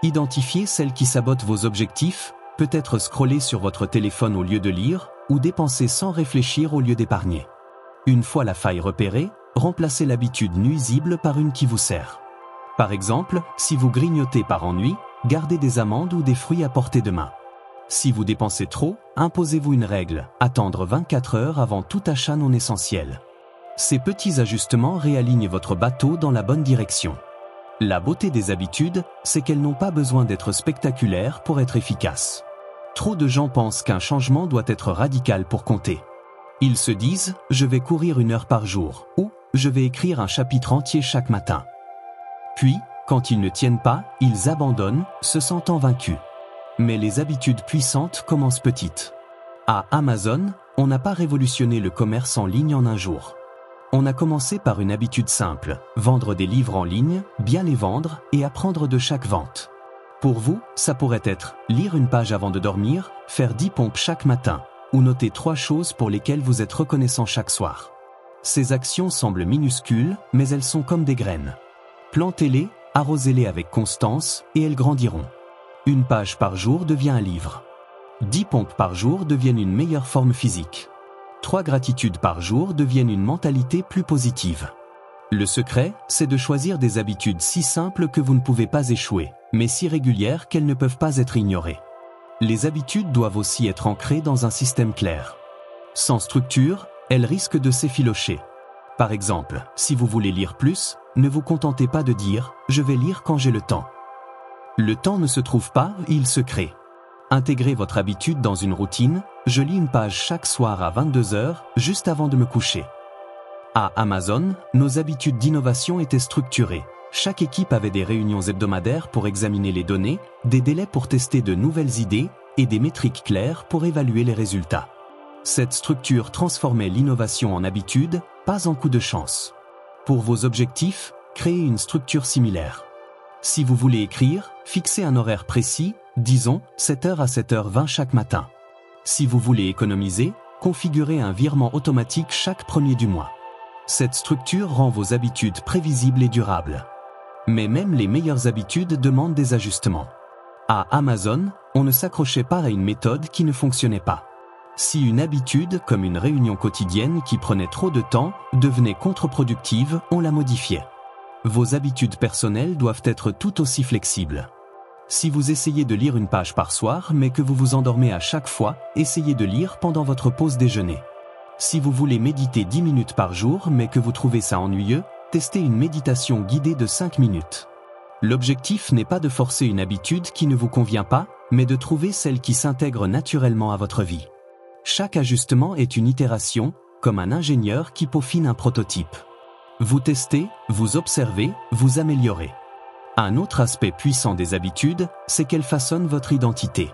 Identifiez celles qui sabotent vos objectifs, peut-être scroller sur votre téléphone au lieu de lire, ou dépenser sans réfléchir au lieu d'épargner. Une fois la faille repérée, remplacez l'habitude nuisible par une qui vous sert. Par exemple, si vous grignotez par ennui, gardez des amandes ou des fruits à portée de main. Si vous dépensez trop, imposez-vous une règle, attendre 24 heures avant tout achat non essentiel. Ces petits ajustements réalignent votre bateau dans la bonne direction. La beauté des habitudes, c'est qu'elles n'ont pas besoin d'être spectaculaires pour être efficaces. Trop de gens pensent qu'un changement doit être radical pour compter. Ils se disent « je vais courir 1 heure par jour » ou « je vais écrire un chapitre entier chaque matin ». Puis, quand ils ne tiennent pas, ils abandonnent, se sentant vaincus. Mais les habitudes puissantes commencent petites. À Amazon, on n'a pas révolutionné le commerce en ligne en un jour. On a commencé par une habitude simple, vendre des livres en ligne, bien les vendre et apprendre de chaque vente. Pour vous, ça pourrait être lire une page avant de dormir, faire 10 pompes chaque matin, ou noter 3 choses pour lesquelles vous êtes reconnaissant chaque soir. Ces actions semblent minuscules, mais elles sont comme des graines. Plantez-les, arrosez-les avec constance, et elles grandiront. Une page par jour devient un livre. 10 pompes par jour deviennent une meilleure forme physique. 3 gratitudes par jour deviennent une mentalité plus positive. Le secret, c'est de choisir des habitudes si simples que vous ne pouvez pas échouer, mais si régulières qu'elles ne peuvent pas être ignorées. Les habitudes doivent aussi être ancrées dans un système clair. Sans structure, elles risquent de s'effilocher. Par exemple, si vous voulez lire plus, ne vous contentez pas de dire « je vais lire quand j'ai le temps ». Le temps ne se trouve pas, il se crée. Intégrez votre habitude dans une routine, je lis une page chaque soir à 22 heures, juste avant de me coucher. À Amazon, nos habitudes d'innovation étaient structurées. Chaque équipe avait des réunions hebdomadaires pour examiner les données, des délais pour tester de nouvelles idées et des métriques claires pour évaluer les résultats. Cette structure transformait l'innovation en habitude, pas en coup de chance. Pour vos objectifs, créez une structure similaire. Si vous voulez écrire, fixez un horaire précis, disons 7h à 7h20 chaque matin. Si vous voulez économiser, configurez un virement automatique chaque premier du mois. Cette structure rend vos habitudes prévisibles et durables. Mais même les meilleures habitudes demandent des ajustements. À Amazon, on ne s'accrochait pas à une méthode qui ne fonctionnait pas. Si une habitude, comme une réunion quotidienne qui prenait trop de temps, devenait contre-productive, on la modifiait. Vos habitudes personnelles doivent être tout aussi flexibles. Si vous essayez de lire une page par soir mais que vous vous endormez à chaque fois, essayez de lire pendant votre pause déjeuner. Si vous voulez méditer 10 minutes par jour mais que vous trouvez ça ennuyeux, testez une méditation guidée de 5 minutes. L'objectif n'est pas de forcer une habitude qui ne vous convient pas, mais de trouver celle qui s'intègre naturellement à votre vie. Chaque ajustement est une itération, comme un ingénieur qui peaufine un prototype. Vous testez, vous observez, vous améliorez. Un autre aspect puissant des habitudes, c'est qu'elles façonnent votre identité.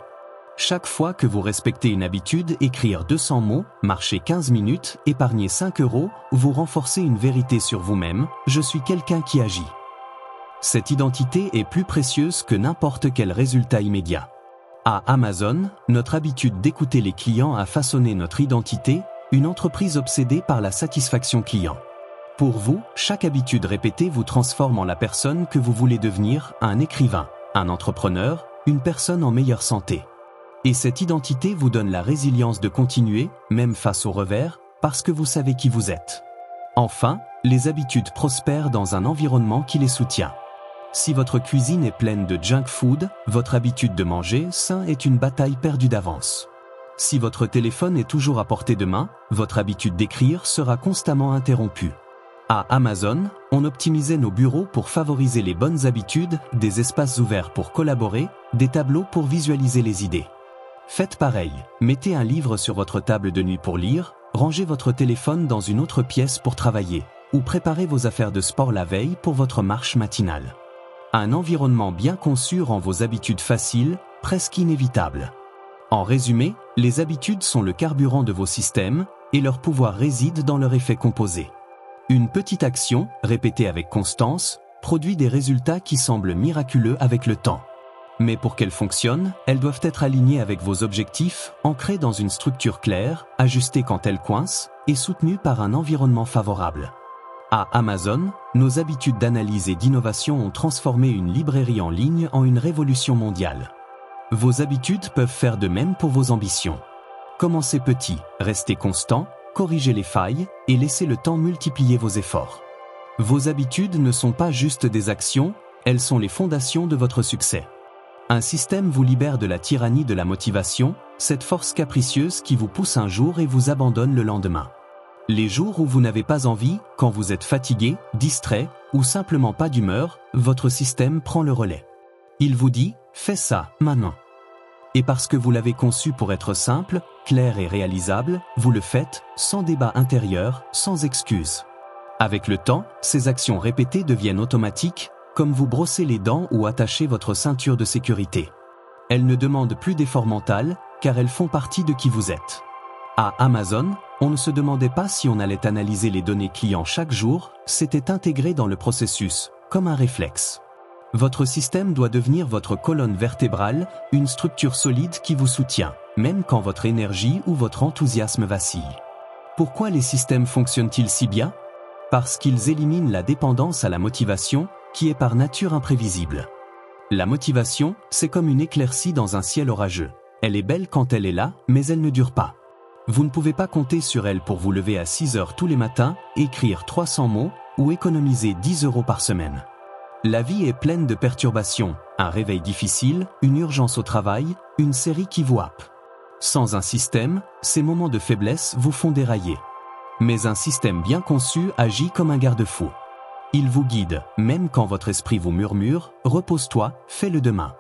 Chaque fois que vous respectez une habitude, écrire 200 mots, marcher 15 minutes, épargner 5 €, vous renforcez une vérité sur vous-même, je suis quelqu'un qui agit. Cette identité est plus précieuse que n'importe quel résultat immédiat. À Amazon, notre habitude d'écouter les clients a façonné notre identité, une entreprise obsédée par la satisfaction client. Pour vous, chaque habitude répétée vous transforme en la personne que vous voulez devenir, un écrivain, un entrepreneur, une personne en meilleure santé. Et cette identité vous donne la résilience de continuer, même face au revers, parce que vous savez qui vous êtes. Enfin, les habitudes prospèrent dans un environnement qui les soutient. Si votre cuisine est pleine de junk food, votre habitude de manger sain est une bataille perdue d'avance. Si votre téléphone est toujours à portée de main, votre habitude d'écrire sera constamment interrompue. À Amazon, on optimisait nos bureaux pour favoriser les bonnes habitudes, des espaces ouverts pour collaborer, des tableaux pour visualiser les idées. Faites pareil, mettez un livre sur votre table de nuit pour lire, rangez votre téléphone dans une autre pièce pour travailler, ou préparez vos affaires de sport la veille pour votre marche matinale. Un environnement bien conçu rend vos habitudes faciles, presque inévitables. En résumé, les habitudes sont le carburant de vos systèmes, et leur pouvoir réside dans leur effet composé. Une petite action, répétée avec constance, produit des résultats qui semblent miraculeux avec le temps. Mais pour qu'elles fonctionnent, elles doivent être alignées avec vos objectifs, ancrées dans une structure claire, ajustées quand elles coincent, et soutenues par un environnement favorable. À Amazon, nos habitudes d'analyse et d'innovation ont transformé une librairie en ligne en une révolution mondiale. Vos habitudes peuvent faire de même pour vos ambitions. Commencez petit, restez constant, corrigez les failles et laissez le temps multiplier vos efforts. Vos habitudes ne sont pas juste des actions, elles sont les fondations de votre succès. Un système vous libère de la tyrannie de la motivation, cette force capricieuse qui vous pousse un jour et vous abandonne le lendemain. Les jours où vous n'avez pas envie, quand vous êtes fatigué, distrait, ou simplement pas d'humeur, votre système prend le relais. Il vous dit « fais ça, maintenant ». Et parce que vous l'avez conçu pour être simple, clair et réalisable, vous le faites, sans débat intérieur, sans excuse. Avec le temps, ces actions répétées deviennent automatiques, comme vous brosser les dents ou attacher votre ceinture de sécurité. Elles ne demandent plus d'effort mental, car elles font partie de qui vous êtes. À Amazon, on ne se demandait pas si on allait analyser les données clients chaque jour, c'était intégré dans le processus, comme un réflexe. Votre système doit devenir votre colonne vertébrale, une structure solide qui vous soutient, même quand votre énergie ou votre enthousiasme vacille. Pourquoi les systèmes fonctionnent-ils si bien ? Parce qu'ils éliminent la dépendance à la motivation, qui est par nature imprévisible. La motivation, c'est comme une éclaircie dans un ciel orageux. Elle est belle quand elle est là, mais elle ne dure pas. Vous ne pouvez pas compter sur elle pour vous lever à 6 heures tous les matins, écrire 300 mots ou économiser 10 € par semaine. La vie est pleine de perturbations, un réveil difficile, une urgence au travail, une série qui vous happe. Sans un système, ces moments de faiblesse vous font dérailler. Mais un système bien conçu agit comme un garde-fou. Il vous guide, même quand votre esprit vous murmure « repose-toi, fais-le demain ».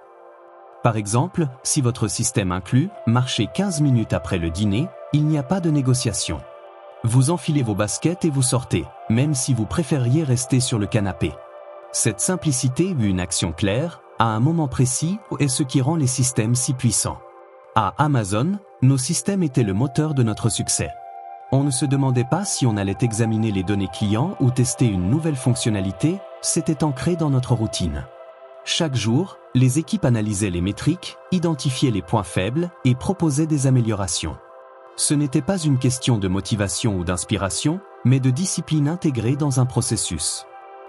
Par exemple, si votre système inclut « marcher 15 minutes après le dîner », il n'y a pas de négociation. Vous enfilez vos baskets et vous sortez, même si vous préfériez rester sur le canapé. Cette simplicité ou une action claire, à un moment précis, est ce qui rend les systèmes si puissants. À Amazon, nos systèmes étaient le moteur de notre succès. On ne se demandait pas si on allait examiner les données clients ou tester une nouvelle fonctionnalité, c'était ancré dans notre routine. Chaque jour, les équipes analysaient les métriques, identifiaient les points faibles et proposaient des améliorations. Ce n'était pas une question de motivation ou d'inspiration, mais de discipline intégrée dans un processus.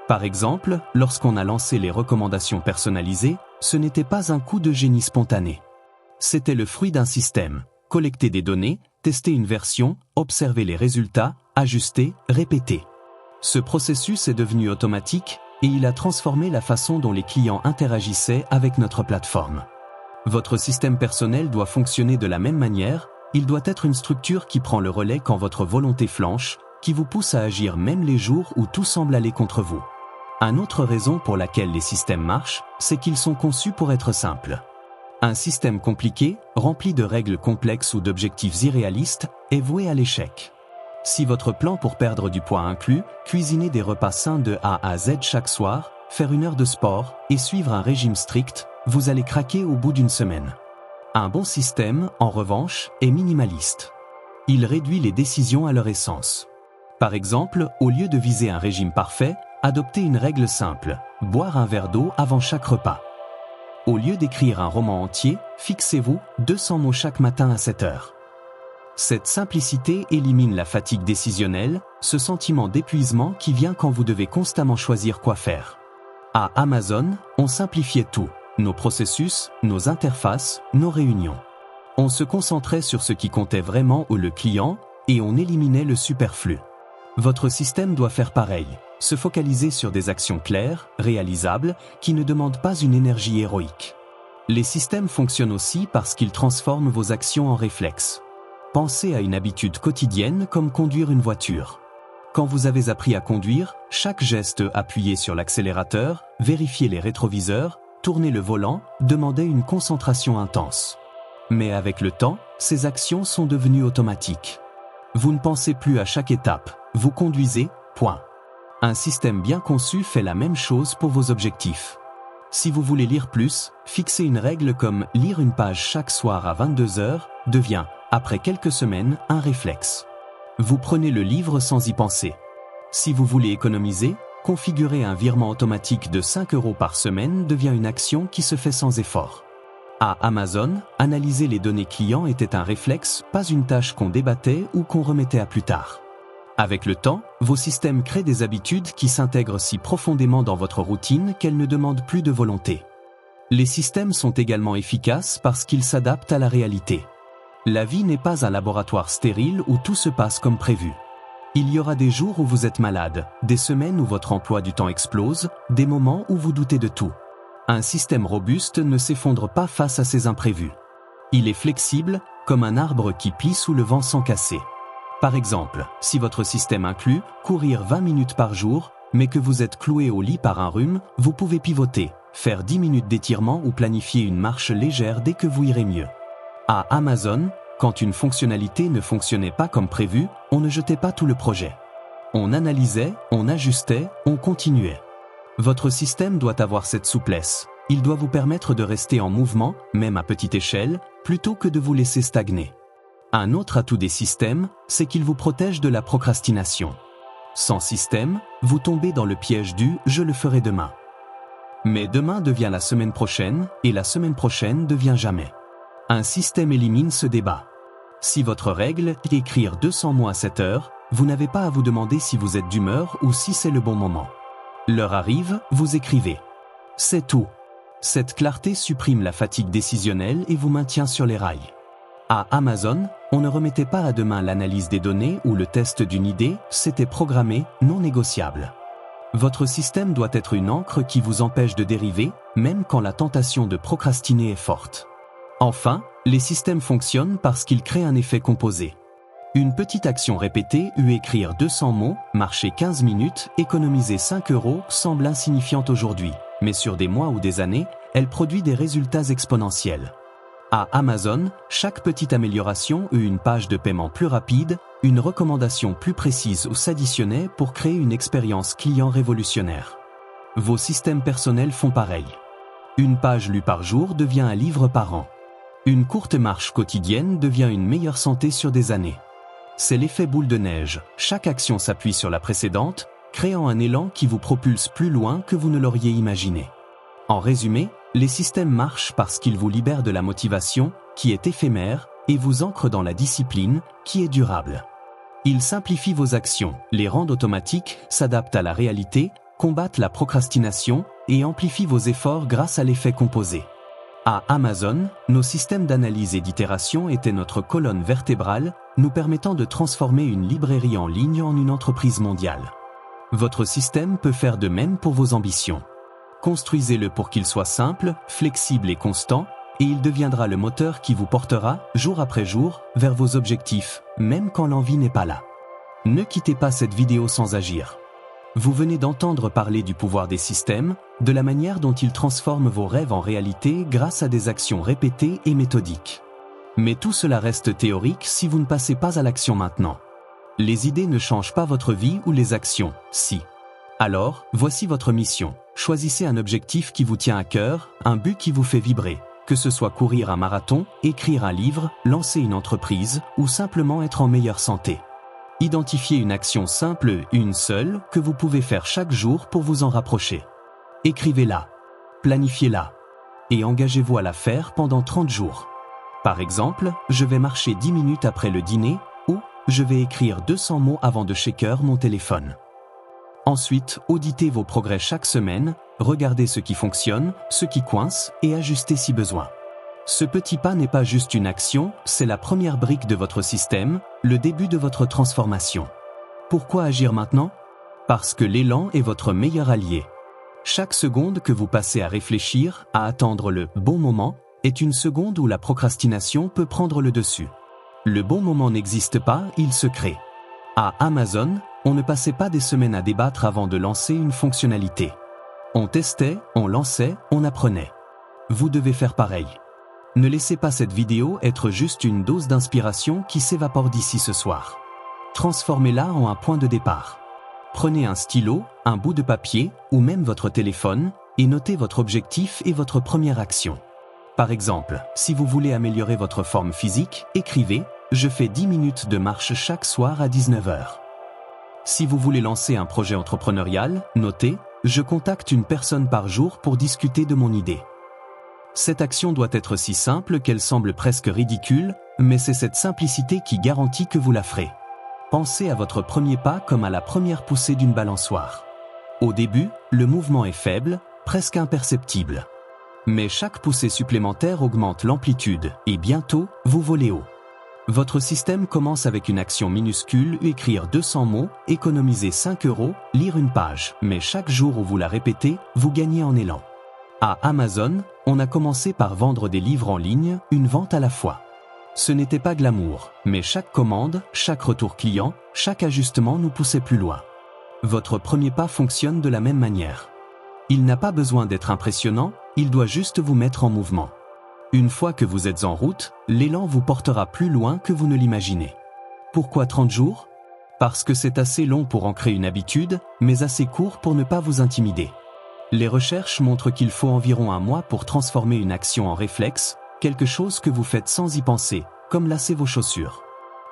Par exemple, lorsqu'on a lancé les recommandations personnalisées, ce n'était pas un coup de génie spontané. C'était le fruit d'un système. Collecter des données, tester une version, observer les résultats, ajuster, répéter. Ce processus est devenu automatique et il a transformé la façon dont les clients interagissaient avec notre plateforme. Votre système personnel doit fonctionner de la même manière, il doit être une structure qui prend le relais quand votre volonté flanche, qui vous pousse à agir même les jours où tout semble aller contre vous. Une autre raison pour laquelle les systèmes marchent, c'est qu'ils sont conçus pour être simples. Un système compliqué, rempli de règles complexes ou d'objectifs irréalistes, est voué à l'échec. Si votre plan pour perdre du poids inclut cuisiner des repas sains de A à Z chaque soir, faire 1 heure de sport et suivre un régime strict, vous allez craquer au bout d'une semaine. Un bon système, en revanche, est minimaliste. Il réduit les décisions à leur essence. Par exemple, au lieu de viser un régime parfait, adoptez une règle simple, boire un verre d'eau avant chaque repas. Au lieu d'écrire un roman entier, fixez-vous 200 mots chaque matin à 7 heures. Cette simplicité élimine la fatigue décisionnelle, ce sentiment d'épuisement qui vient quand vous devez constamment choisir quoi faire. À Amazon, on simplifiait tout, nos processus, nos interfaces, nos réunions. On se concentrait sur ce qui comptait vraiment ou le client, et on éliminait le superflu. Votre système doit faire pareil, se focaliser sur des actions claires, réalisables, qui ne demandent pas une énergie héroïque. Les systèmes fonctionnent aussi parce qu'ils transforment vos actions en réflexes. Pensez à une habitude quotidienne comme conduire une voiture. Quand vous avez appris à conduire, chaque geste appuyé sur l'accélérateur, vérifier les rétroviseurs, tourner le volant, demandait une concentration intense. Mais avec le temps, ces actions sont devenues automatiques. Vous ne pensez plus à chaque étape, vous conduisez, point. Un système bien conçu fait la même chose pour vos objectifs. Si vous voulez lire plus, fixer une règle comme lire une page chaque soir à 22 h devient, après quelques semaines, un réflexe. Vous prenez le livre sans y penser. Si vous voulez économiser, configurer un virement automatique de 5 € par semaine devient une action qui se fait sans effort. À Amazon, analyser les données clients était un réflexe, pas une tâche qu'on débattait ou qu'on remettait à plus tard. Avec le temps, vos systèmes créent des habitudes qui s'intègrent si profondément dans votre routine qu'elles ne demandent plus de volonté. Les systèmes sont également efficaces parce qu'ils s'adaptent à la réalité. La vie n'est pas un laboratoire stérile où tout se passe comme prévu. Il y aura des jours où vous êtes malade, des semaines où votre emploi du temps explose, des moments où vous doutez de tout. Un système robuste ne s'effondre pas face à ces imprévus. Il est flexible, comme un arbre qui plie sous le vent sans casser. Par exemple, si votre système inclut courir 20 minutes par jour, mais que vous êtes cloué au lit par un rhume, vous pouvez pivoter, faire 10 minutes d'étirement ou planifier une marche légère dès que vous irez mieux. À Amazon, quand une fonctionnalité ne fonctionnait pas comme prévu, on ne jetait pas tout le projet. On analysait, on ajustait, on continuait. Votre système doit avoir cette souplesse. Il doit vous permettre de rester en mouvement, même à petite échelle, plutôt que de vous laisser stagner. Un autre atout des systèmes, c'est qu'il vous protège de la procrastination. Sans système, vous tombez dans le piège du « je le ferai demain ». Mais demain devient la semaine prochaine, et la semaine prochaine devient jamais. Un système élimine ce débat. Si votre règle est d'écrire 200 mots à 7 heures, vous n'avez pas à vous demander si vous êtes d'humeur ou si c'est le bon moment. L'heure arrive, vous écrivez. C'est tout. Cette clarté supprime la fatigue décisionnelle et vous maintient sur les rails. À Amazon, on ne remettait pas à demain l'analyse des données ou le test d'une idée, c'était programmé, non négociable. Votre système doit être une ancre qui vous empêche de dériver, même quand la tentation de procrastiner est forte. Enfin, les systèmes fonctionnent parce qu'ils créent un effet composé. Une petite action répétée, écrire 200 mots, marcher 15 minutes, économiser 5 € semble insignifiante aujourd'hui, mais sur des mois ou des années, elle produit des résultats exponentiels. À Amazon, chaque petite amélioration une page de paiement plus rapide, une recommandation plus précise ou s'additionnait pour créer une expérience client révolutionnaire. Vos systèmes personnels font pareil. Une page lue par jour devient un livre par an. Une courte marche quotidienne devient une meilleure santé sur des années. C'est l'effet boule de neige, chaque action s'appuie sur la précédente, créant un élan qui vous propulse plus loin que vous ne l'auriez imaginé. En résumé, les systèmes marchent parce qu'ils vous libèrent de la motivation, qui est éphémère, et vous ancrent dans la discipline, qui est durable. Ils simplifient vos actions, les rendent automatiques, s'adaptent à la réalité, combattent la procrastination et amplifient vos efforts grâce à l'effet composé. À Amazon, nos systèmes d'analyse et d'itération étaient notre colonne vertébrale, nous permettant de transformer une librairie en ligne en une entreprise mondiale. Votre système peut faire de même pour vos ambitions. Construisez-le pour qu'il soit simple, flexible et constant, et il deviendra le moteur qui vous portera, jour après jour, vers vos objectifs, même quand l'envie n'est pas là. Ne quittez pas cette vidéo sans agir. Vous venez d'entendre parler du pouvoir des systèmes, de la manière dont ils transforment vos rêves en réalité grâce à des actions répétées et méthodiques. Mais tout cela reste théorique si vous ne passez pas à l'action maintenant. Les idées ne changent pas votre vie ou les actions, si. Alors, voici votre mission. Choisissez un objectif qui vous tient à cœur, un but qui vous fait vibrer, que ce soit courir un marathon, écrire un livre, lancer une entreprise ou simplement être en meilleure santé. Identifiez une action simple, une seule, que vous pouvez faire chaque jour pour vous en rapprocher. Écrivez-la, planifiez-la et engagez-vous à la faire pendant 30 jours. Par exemple, je vais marcher 10 minutes après le dîner ou je vais écrire 200 mots avant de shaker mon téléphone. Ensuite, auditez vos progrès chaque semaine, regardez ce qui fonctionne, ce qui coince et ajustez si besoin. Ce petit pas n'est pas juste une action, c'est la première brique de votre système, le début de votre transformation. Pourquoi agir maintenant ? Parce que l'élan est votre meilleur allié. Chaque seconde que vous passez à réfléchir, à attendre le bon moment, est une seconde où la procrastination peut prendre le dessus. Le bon moment n'existe pas, il se crée. À Amazon, on ne passait pas des semaines à débattre avant de lancer une fonctionnalité. On testait, on lançait, on apprenait. Vous devez faire pareil. Ne laissez pas cette vidéo être juste une dose d'inspiration qui s'évapore d'ici ce soir. Transformez-la en un point de départ. Prenez un stylo, un bout de papier ou même votre téléphone et notez votre objectif et votre première action. Par exemple, si vous voulez améliorer votre forme physique, écrivez « Je fais 10 minutes de marche chaque soir à 19 h ». Si vous voulez lancer un projet entrepreneurial, notez « Je contacte une personne par jour pour discuter de mon idée ». Cette action doit être si simple qu'elle semble presque ridicule, mais c'est cette simplicité qui garantit que vous la ferez. Pensez à votre premier pas comme à la première poussée d'une balançoire. Au début, le mouvement est faible, presque imperceptible. Mais chaque poussée supplémentaire augmente l'amplitude et bientôt, vous volez haut. Votre système commence avec une action minuscule, écrire 200 mots, économiser 5 €, lire une page, mais chaque jour où vous la répétez, vous gagnez en élan. À Amazon, on a commencé par vendre des livres en ligne, une vente à la fois. Ce n'était pas glamour, mais chaque commande, chaque retour client, chaque ajustement nous poussait plus loin. Votre premier pas fonctionne de la même manière. Il n'a pas besoin d'être impressionnant, il doit juste vous mettre en mouvement. Une fois que vous êtes en route, l'élan vous portera plus loin que vous ne l'imaginez. Pourquoi 30 jours ? Parce que c'est assez long pour ancrer une habitude, mais assez court pour ne pas vous intimider. Les recherches montrent qu'il faut environ 1 mois pour transformer une action en réflexe, quelque chose que vous faites sans y penser, comme lasser vos chaussures.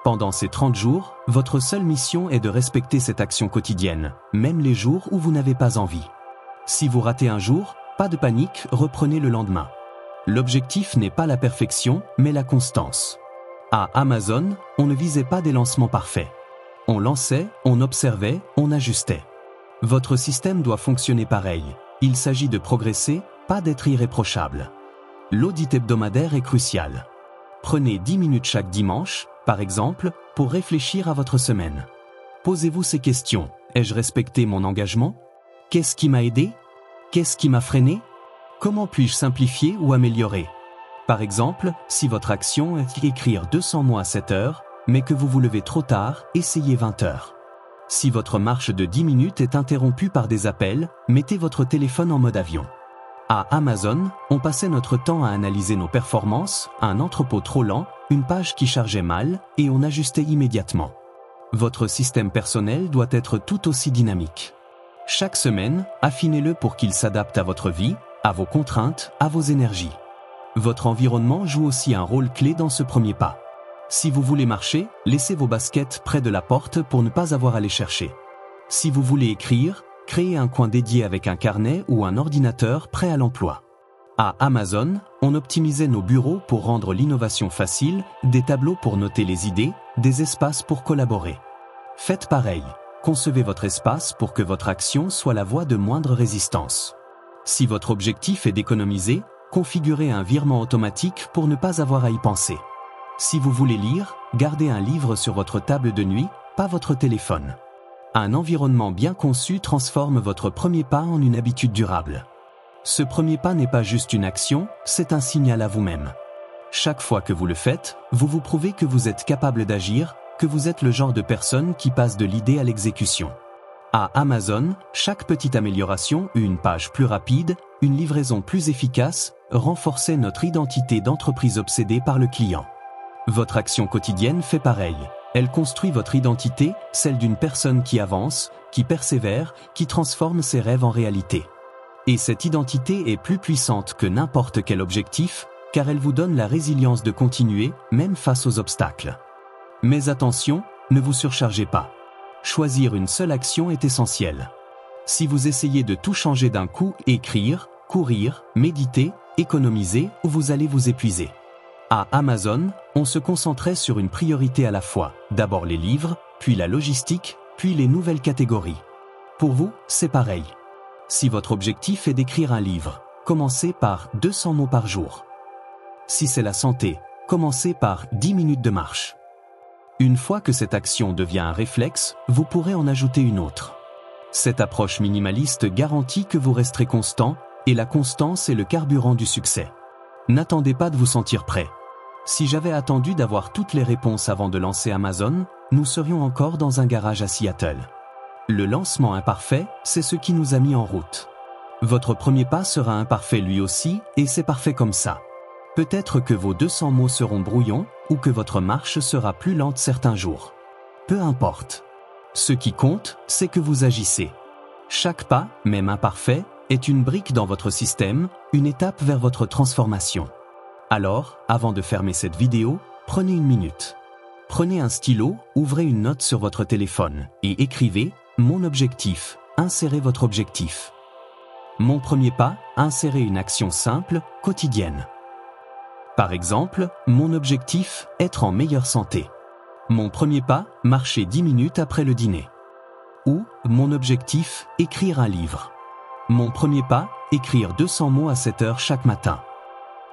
Pendant ces 30 jours, votre seule mission est de respecter cette action quotidienne, même les jours où vous n'avez pas envie. Si vous ratez un jour, pas de panique, reprenez le lendemain. L'objectif n'est pas la perfection, mais la constance. À Amazon, on ne visait pas des lancements parfaits. On lançait, on observait, on ajustait. Votre système doit fonctionner pareil. Il s'agit de progresser, pas d'être irréprochable. L'audit hebdomadaire est crucial. Prenez 10 minutes chaque dimanche, par exemple, pour réfléchir à votre semaine. Posez-vous ces questions. Ai-je respecté mon engagement ? Qu'est-ce qui m'a aidé ? Qu'est-ce qui m'a freiné ? Comment puis-je simplifier ou améliorer ? Par exemple, si votre action est d'écrire 200 mots à 7 heures, mais que vous vous levez trop tard, essayez 20 heures. Si votre marche de 10 minutes est interrompue par des appels, mettez votre téléphone en mode avion. À Amazon, on passait notre temps à analyser nos performances, un entrepôt trop lent, une page qui chargeait mal, et on ajustait immédiatement. Votre système personnel doit être tout aussi dynamique. Chaque semaine, affinez-le pour qu'il s'adapte à votre vie, à vos contraintes, à vos énergies. Votre environnement joue aussi un rôle clé dans ce premier pas. Si vous voulez marcher, laissez vos baskets près de la porte pour ne pas avoir à les chercher. Si vous voulez écrire, créez un coin dédié avec un carnet ou un ordinateur prêt à l'emploi. À Amazon, on optimisait nos bureaux pour rendre l'innovation facile, des tableaux pour noter les idées, des espaces pour collaborer. Faites pareil. Concevez votre espace pour que votre action soit la voie de moindre résistance. Si votre objectif est d'économiser, configurez un virement automatique pour ne pas avoir à y penser. Si vous voulez lire, gardez un livre sur votre table de nuit, pas votre téléphone. Un environnement bien conçu transforme votre premier pas en une habitude durable. Ce premier pas n'est pas juste une action, c'est un signal à vous-même. Chaque fois que vous le faites, vous vous prouvez que vous êtes capable d'agir, que vous êtes le genre de personne qui passe de l'idée à l'exécution. À Amazon, chaque petite amélioration, une page plus rapide, une livraison plus efficace, renforçait notre identité d'entreprise obsédée par le client. Votre action quotidienne fait pareil. Elle construit votre identité, celle d'une personne qui avance, qui persévère, qui transforme ses rêves en réalité. Et cette identité est plus puissante que n'importe quel objectif, car elle vous donne la résilience de continuer, même face aux obstacles. Mais attention, ne vous surchargez pas. Choisir une seule action est essentiel. Si vous essayez de tout changer d'un coup, écrire, courir, méditer, économiser, vous allez vous épuiser. À Amazon, on se concentrait sur une priorité à la fois, d'abord les livres, puis la logistique, puis les nouvelles catégories. Pour vous, c'est pareil. Si votre objectif est d'écrire un livre, commencez par 200 mots par jour. Si c'est la santé, commencez par 10 minutes de marche. Une fois que cette action devient un réflexe, vous pourrez en ajouter une autre. Cette approche minimaliste garantit que vous resterez constant, et la constance est le carburant du succès. N'attendez pas de vous sentir prêt. Si j'avais attendu d'avoir toutes les réponses avant de lancer Amazon, nous serions encore dans un garage à Seattle. Le lancement imparfait, c'est ce qui nous a mis en route. Votre premier pas sera imparfait lui aussi, et c'est parfait comme ça. Peut-être que vos 200 mots seront brouillons, ou que votre marche sera plus lente certains jours. Peu importe. Ce qui compte, c'est que vous agissez. Chaque pas, même imparfait, est une brique dans votre système, une étape vers votre transformation. Alors, avant de fermer cette vidéo, prenez une minute. Prenez un stylo, ouvrez une note sur votre téléphone et écrivez « Mon objectif ». Insérez votre objectif. Mon premier pas, insérez une action simple, quotidienne. Par exemple, mon objectif, être en meilleure santé. Mon premier pas, marcher 10 minutes après le dîner. Ou, mon objectif, écrire un livre. Mon premier pas, écrire 200 mots à 7 heures chaque matin.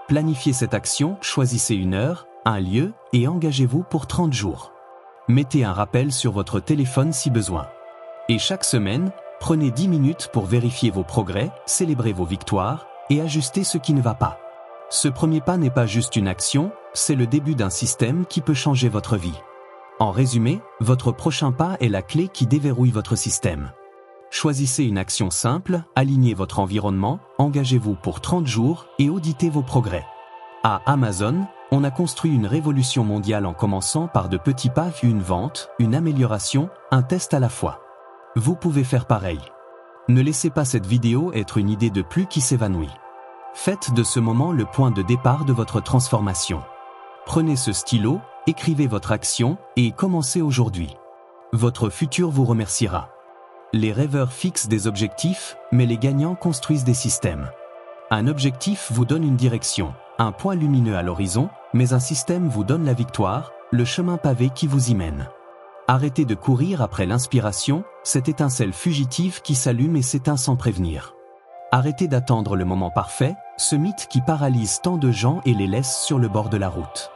Planifiez cette action, choisissez une heure, un lieu et engagez-vous pour 30 jours. Mettez un rappel sur votre téléphone si besoin. Et chaque semaine, prenez 10 minutes pour vérifier vos progrès, célébrer vos victoires, et ajuster ce qui ne va pas. Ce premier pas n'est pas juste une action, c'est le début d'un système qui peut changer votre vie. En résumé, votre prochain pas est la clé qui déverrouille votre système. Choisissez une action simple, alignez votre environnement, engagez-vous pour 30 jours et auditez vos progrès. À Amazon, on a construit une révolution mondiale en commençant par de petits pas, une vente, une amélioration, un test à la fois. Vous pouvez faire pareil. Ne laissez pas cette vidéo être une idée de plus qui s'évanouit. Faites de ce moment le point de départ de votre transformation. Prenez ce stylo, écrivez votre action et commencez aujourd'hui. Votre futur vous remerciera. Les rêveurs fixent des objectifs, mais les gagnants construisent des systèmes. Un objectif vous donne une direction, un point lumineux à l'horizon, mais un système vous donne la victoire, le chemin pavé qui vous y mène. Arrêtez de courir après l'inspiration, cette étincelle fugitive qui s'allume et s'éteint sans prévenir. Arrêtez d'attendre le moment parfait, ce mythe qui paralyse tant de gens et les laisse sur le bord de la route.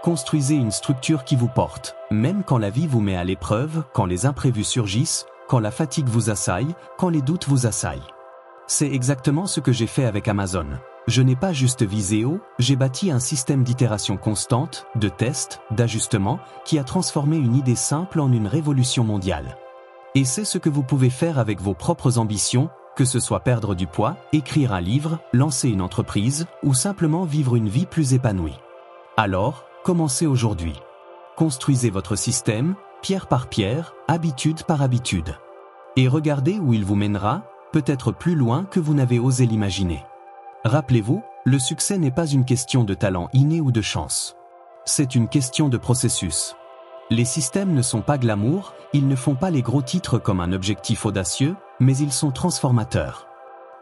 Construisez une structure qui vous porte, même quand la vie vous met à l'épreuve, quand les imprévus surgissent, quand la fatigue vous assaille, quand les doutes vous assaillent. C'est exactement ce que j'ai fait avec Amazon. Je n'ai pas juste visé haut, j'ai bâti un système d'itération constante, de tests, d'ajustements, qui a transformé une idée simple en une révolution mondiale. Et c'est ce que vous pouvez faire avec vos propres ambitions, que ce soit perdre du poids, écrire un livre, lancer une entreprise, ou simplement vivre une vie plus épanouie. Alors, commencez aujourd'hui. Construisez votre système, pierre par pierre, habitude par habitude. Et regardez où il vous mènera, peut-être plus loin que vous n'avez osé l'imaginer. Rappelez-vous, le succès n'est pas une question de talent inné ou de chance. C'est une question de processus. Les systèmes ne sont pas glamour, ils ne font pas les gros titres comme un objectif audacieux, mais ils sont transformateurs.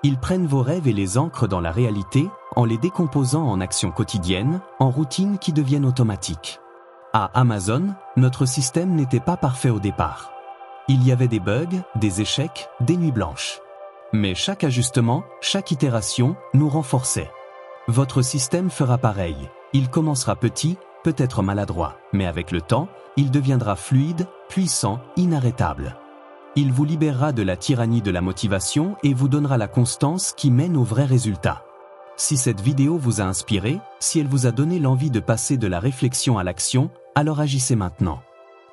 Ils prennent vos rêves et les ancrent dans la réalité, en les décomposant en actions quotidiennes, en routines qui deviennent automatiques. À Amazon, notre système n'était pas parfait au départ. Il y avait des bugs, des échecs, des nuits blanches. Mais chaque ajustement, chaque itération, nous renforçait. Votre système fera pareil. Il commencera petit, peut-être maladroit, mais avec le temps, il deviendra fluide, puissant, inarrêtable. Il vous libérera de la tyrannie de la motivation et vous donnera la constance qui mène aux vrais résultats. Si cette vidéo vous a inspiré, si elle vous a donné l'envie de passer de la réflexion à l'action, alors agissez maintenant.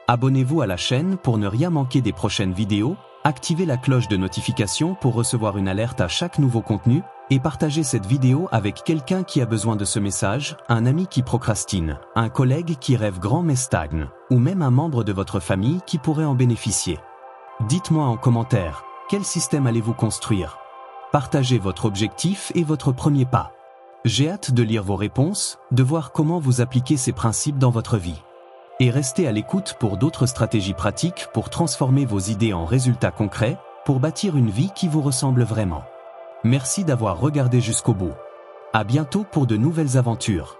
Abonnez-vous à la chaîne pour ne rien manquer des prochaines vidéos, activez la cloche de notification pour recevoir une alerte à chaque nouveau contenu et partagez cette vidéo avec quelqu'un qui a besoin de ce message, un ami qui procrastine, un collègue qui rêve grand mais stagne, ou même un membre de votre famille qui pourrait en bénéficier. Dites-moi en commentaire, quel système allez-vous construire ? Partagez votre objectif et votre premier pas. J'ai hâte de lire vos réponses, de voir comment vous appliquez ces principes dans votre vie. Et restez à l'écoute pour d'autres stratégies pratiques pour transformer vos idées en résultats concrets, pour bâtir une vie qui vous ressemble vraiment. Merci d'avoir regardé jusqu'au bout. À bientôt pour de nouvelles aventures.